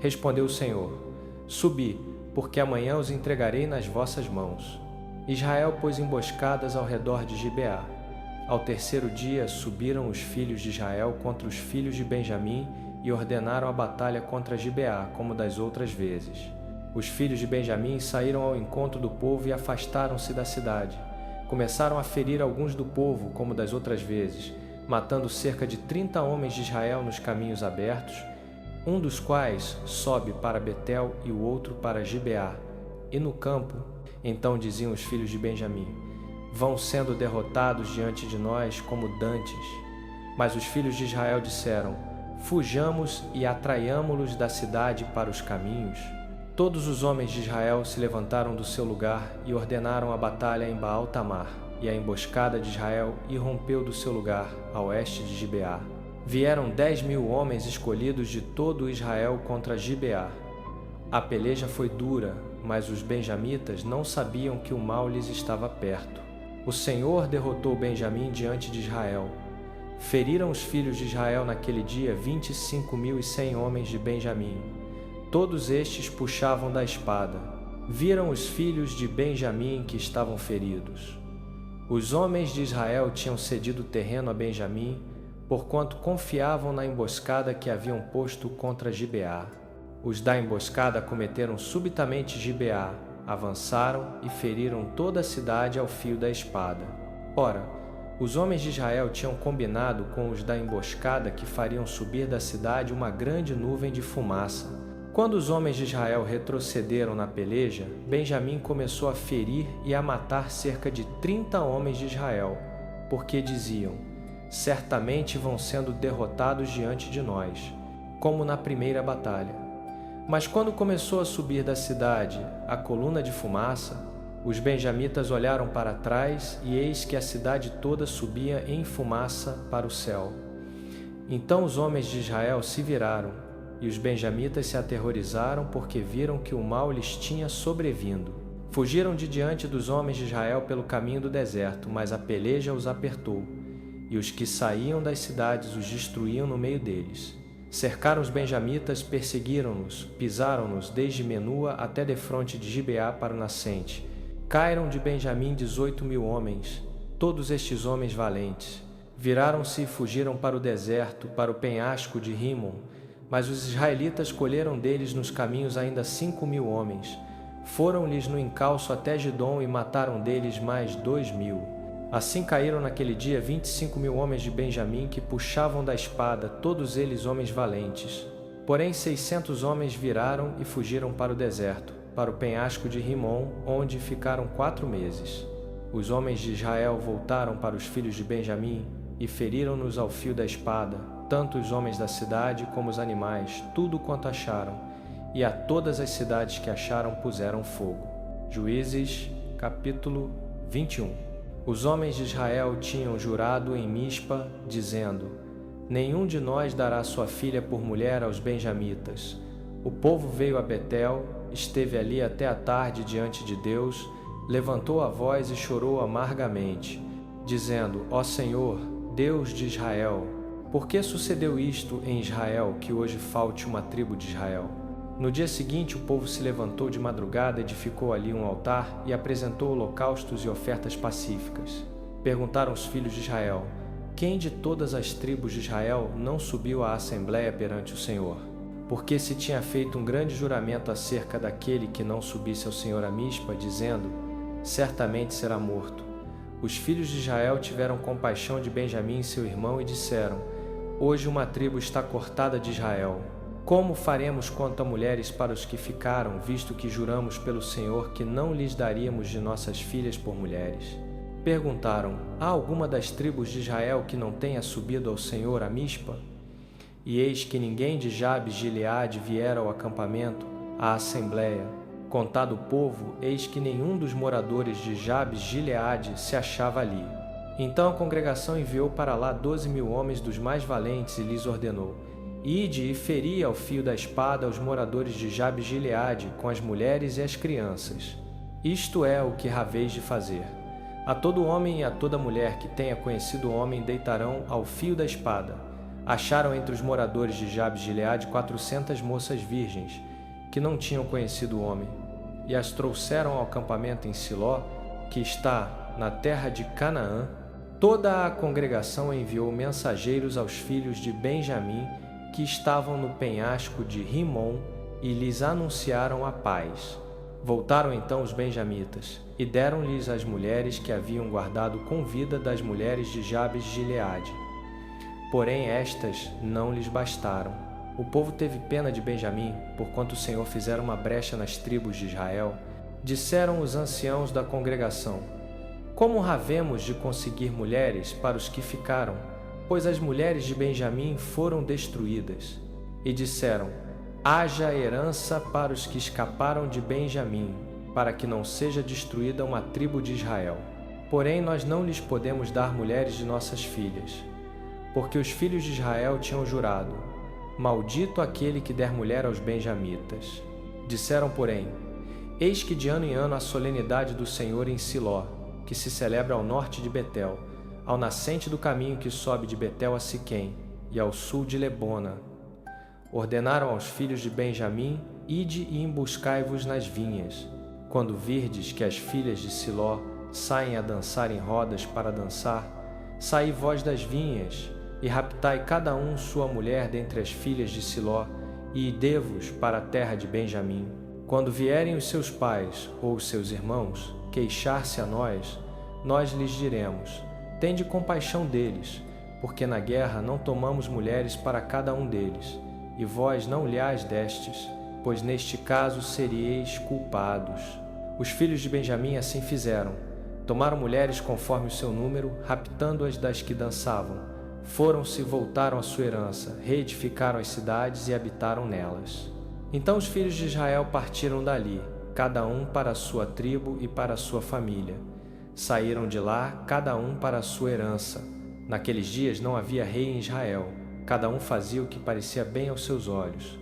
Respondeu o Senhor: Subi, porque amanhã os entregarei nas vossas mãos. Israel pôs emboscadas ao redor de Gibeá. Ao terceiro dia subiram os filhos de Israel contra os filhos de Benjamim e ordenaram a batalha contra Gibeá, como das outras vezes. Os filhos de Benjamim saíram ao encontro do povo e afastaram-se da cidade. Começaram a ferir alguns do povo, como das outras vezes, matando cerca de 30 homens de Israel nos caminhos abertos, um dos quais sobe para Betel e o outro para Gibeá. E no campo, então diziam os filhos de Benjamim: Vão sendo derrotados diante de nós como dantes. Mas os filhos de Israel disseram: Fujamos e atraiamo-los da cidade para os caminhos. Todos os homens de Israel se levantaram do seu lugar e ordenaram a batalha em Baal-Tamar, e a emboscada de Israel irrompeu do seu lugar, a oeste de Gibeá. Vieram 10.000 homens escolhidos de todo Israel contra Gibeá. A peleja foi dura, mas os benjamitas não sabiam que o mal lhes estava perto. O Senhor derrotou Benjamim diante de Israel. Feriram os filhos de Israel naquele dia 25.100 homens de Benjamim. Todos estes puxavam da espada. Viram os filhos de Benjamim que estavam feridos. Os homens de Israel tinham cedido terreno a Benjamim, porquanto confiavam na emboscada que haviam posto contra Gibeá. Os da emboscada cometeram subitamente Gibeá, avançaram e feriram toda a cidade ao fio da espada. Ora, os homens de Israel tinham combinado com os da emboscada que fariam subir da cidade uma grande nuvem de fumaça. Quando os homens de Israel retrocederam na peleja, Benjamim começou a ferir e a matar cerca de 30 homens de Israel, porque diziam: Certamente vão sendo derrotados diante de nós, como na primeira batalha. Mas quando começou a subir da cidade a coluna de fumaça, os benjamitas olharam para trás e eis que a cidade toda subia em fumaça para o céu. Então os homens de Israel se viraram, e os benjamitas se aterrorizaram porque viram que o mal lhes tinha sobrevindo. Fugiram de diante dos homens de Israel pelo caminho do deserto, mas a peleja os apertou, e os que saíam das cidades os destruíam no meio deles. Cercaram os benjamitas, perseguiram-nos, pisaram-nos desde Menua até defronte de Gibeá para o nascente. Caíram de Benjamim 18.000 homens, todos estes homens valentes. Viraram-se e fugiram para o deserto, para o penhasco de Rimon, mas os israelitas colheram deles nos caminhos ainda 5.000 homens. Foram-lhes no encalço até Gidom e mataram deles mais 2.000. Assim caíram naquele dia 25.000 homens de Benjamim que puxavam da espada, todos eles homens valentes. Porém 600 homens viraram e fugiram para o deserto, para o penhasco de Rimon, onde ficaram 4 meses. Os homens de Israel voltaram para os filhos de Benjamim e feriram-nos ao fio da espada, tanto os homens da cidade como os animais, tudo quanto acharam, e a todas as cidades que acharam puseram fogo. Juízes, capítulo 21. Os homens de Israel tinham jurado em Mispa, dizendo: nenhum de nós dará sua filha por mulher aos benjamitas. O povo veio a Betel, esteve ali até a tarde diante de Deus, levantou a voz e chorou amargamente, dizendo: ó Senhor, Deus de Israel, por que sucedeu isto em Israel, que hoje falte uma tribo de Israel? No dia seguinte, o povo se levantou de madrugada, edificou ali um altar e apresentou holocaustos e ofertas pacíficas. Perguntaram os filhos de Israel: quem de todas as tribos de Israel não subiu à assembleia perante o Senhor? Porque se tinha feito um grande juramento acerca daquele que não subisse ao Senhor a Mispa, dizendo: certamente será morto. Os filhos de Israel tiveram compaixão de Benjamim, seu irmão, e disseram: hoje uma tribo está cortada de Israel. Como faremos quanto a mulheres para os que ficaram, visto que juramos pelo Senhor que não lhes daríamos de nossas filhas por mulheres? Perguntaram: há alguma das tribos de Israel que não tenha subido ao Senhor a Mispa? E eis que ninguém de Jabes de Gileade viera ao acampamento, à assembleia. Contado o povo, eis que nenhum dos moradores de Jabes de Gileade se achava ali. Então a congregação enviou para lá 12.000 homens dos mais valentes e lhes ordenou: ide e feri ao fio da espada os moradores de Jabes de Gileade, com as mulheres e as crianças. Isto é o que haveis de fazer. A todo homem e a toda mulher que tenha conhecido o homem deitarão ao fio da espada. Acharam entre os moradores de Jabes de Gileade 400 moças virgens, que não tinham conhecido o homem, e as trouxeram ao acampamento em Siló, que está na terra de Canaã. Toda a congregação enviou mensageiros aos filhos de Benjamim, que estavam no penhasco de Rimon, e lhes anunciaram a paz. Voltaram então os benjamitas, e deram-lhes as mulheres que haviam guardado com vida das mulheres de Jabes de Gileade. Porém estas não lhes bastaram. O povo teve pena de Benjamim, porquanto o Senhor fizera uma brecha nas tribos de Israel. Disseram os anciãos da congregação: como havemos de conseguir mulheres para os que ficaram? Pois as mulheres de Benjamim foram destruídas. E disseram: haja herança para os que escaparam de Benjamim, para que não seja destruída uma tribo de Israel. Porém nós não lhes podemos dar mulheres de nossas filhas, porque os filhos de Israel tinham jurado: maldito aquele que der mulher aos benjamitas. Disseram, porém: eis que de ano em ano a solenidade do Senhor em Siló, que se celebra ao norte de Betel, ao nascente do caminho que sobe de Betel a Siquém, e ao sul de Lebona. Ordenaram aos filhos de Benjamim: ide e emboscai-vos nas vinhas. Quando virdes que as filhas de Siló saem a dançar em rodas para dançar, saí vós das vinhas, e raptai cada um sua mulher dentre as filhas de Siló, e idei-vos para a terra de Benjamim. Quando vierem os seus pais ou os seus irmãos queixar-se a nós lhes diremos: tende compaixão deles, porque na guerra não tomamos mulheres para cada um deles, e vós não lhas destes, pois neste caso seríeis culpados. Os filhos de Benjamim assim fizeram. Tomaram mulheres conforme o seu número, raptando-as das que dançavam. Foram-se e voltaram à sua herança, reedificaram as cidades e habitaram nelas. Então os filhos de Israel partiram dali, cada um para a sua tribo e para a sua família. Saíram de lá, cada um para a sua herança. Naqueles dias não havia rei em Israel, cada um fazia o que parecia bem aos seus olhos.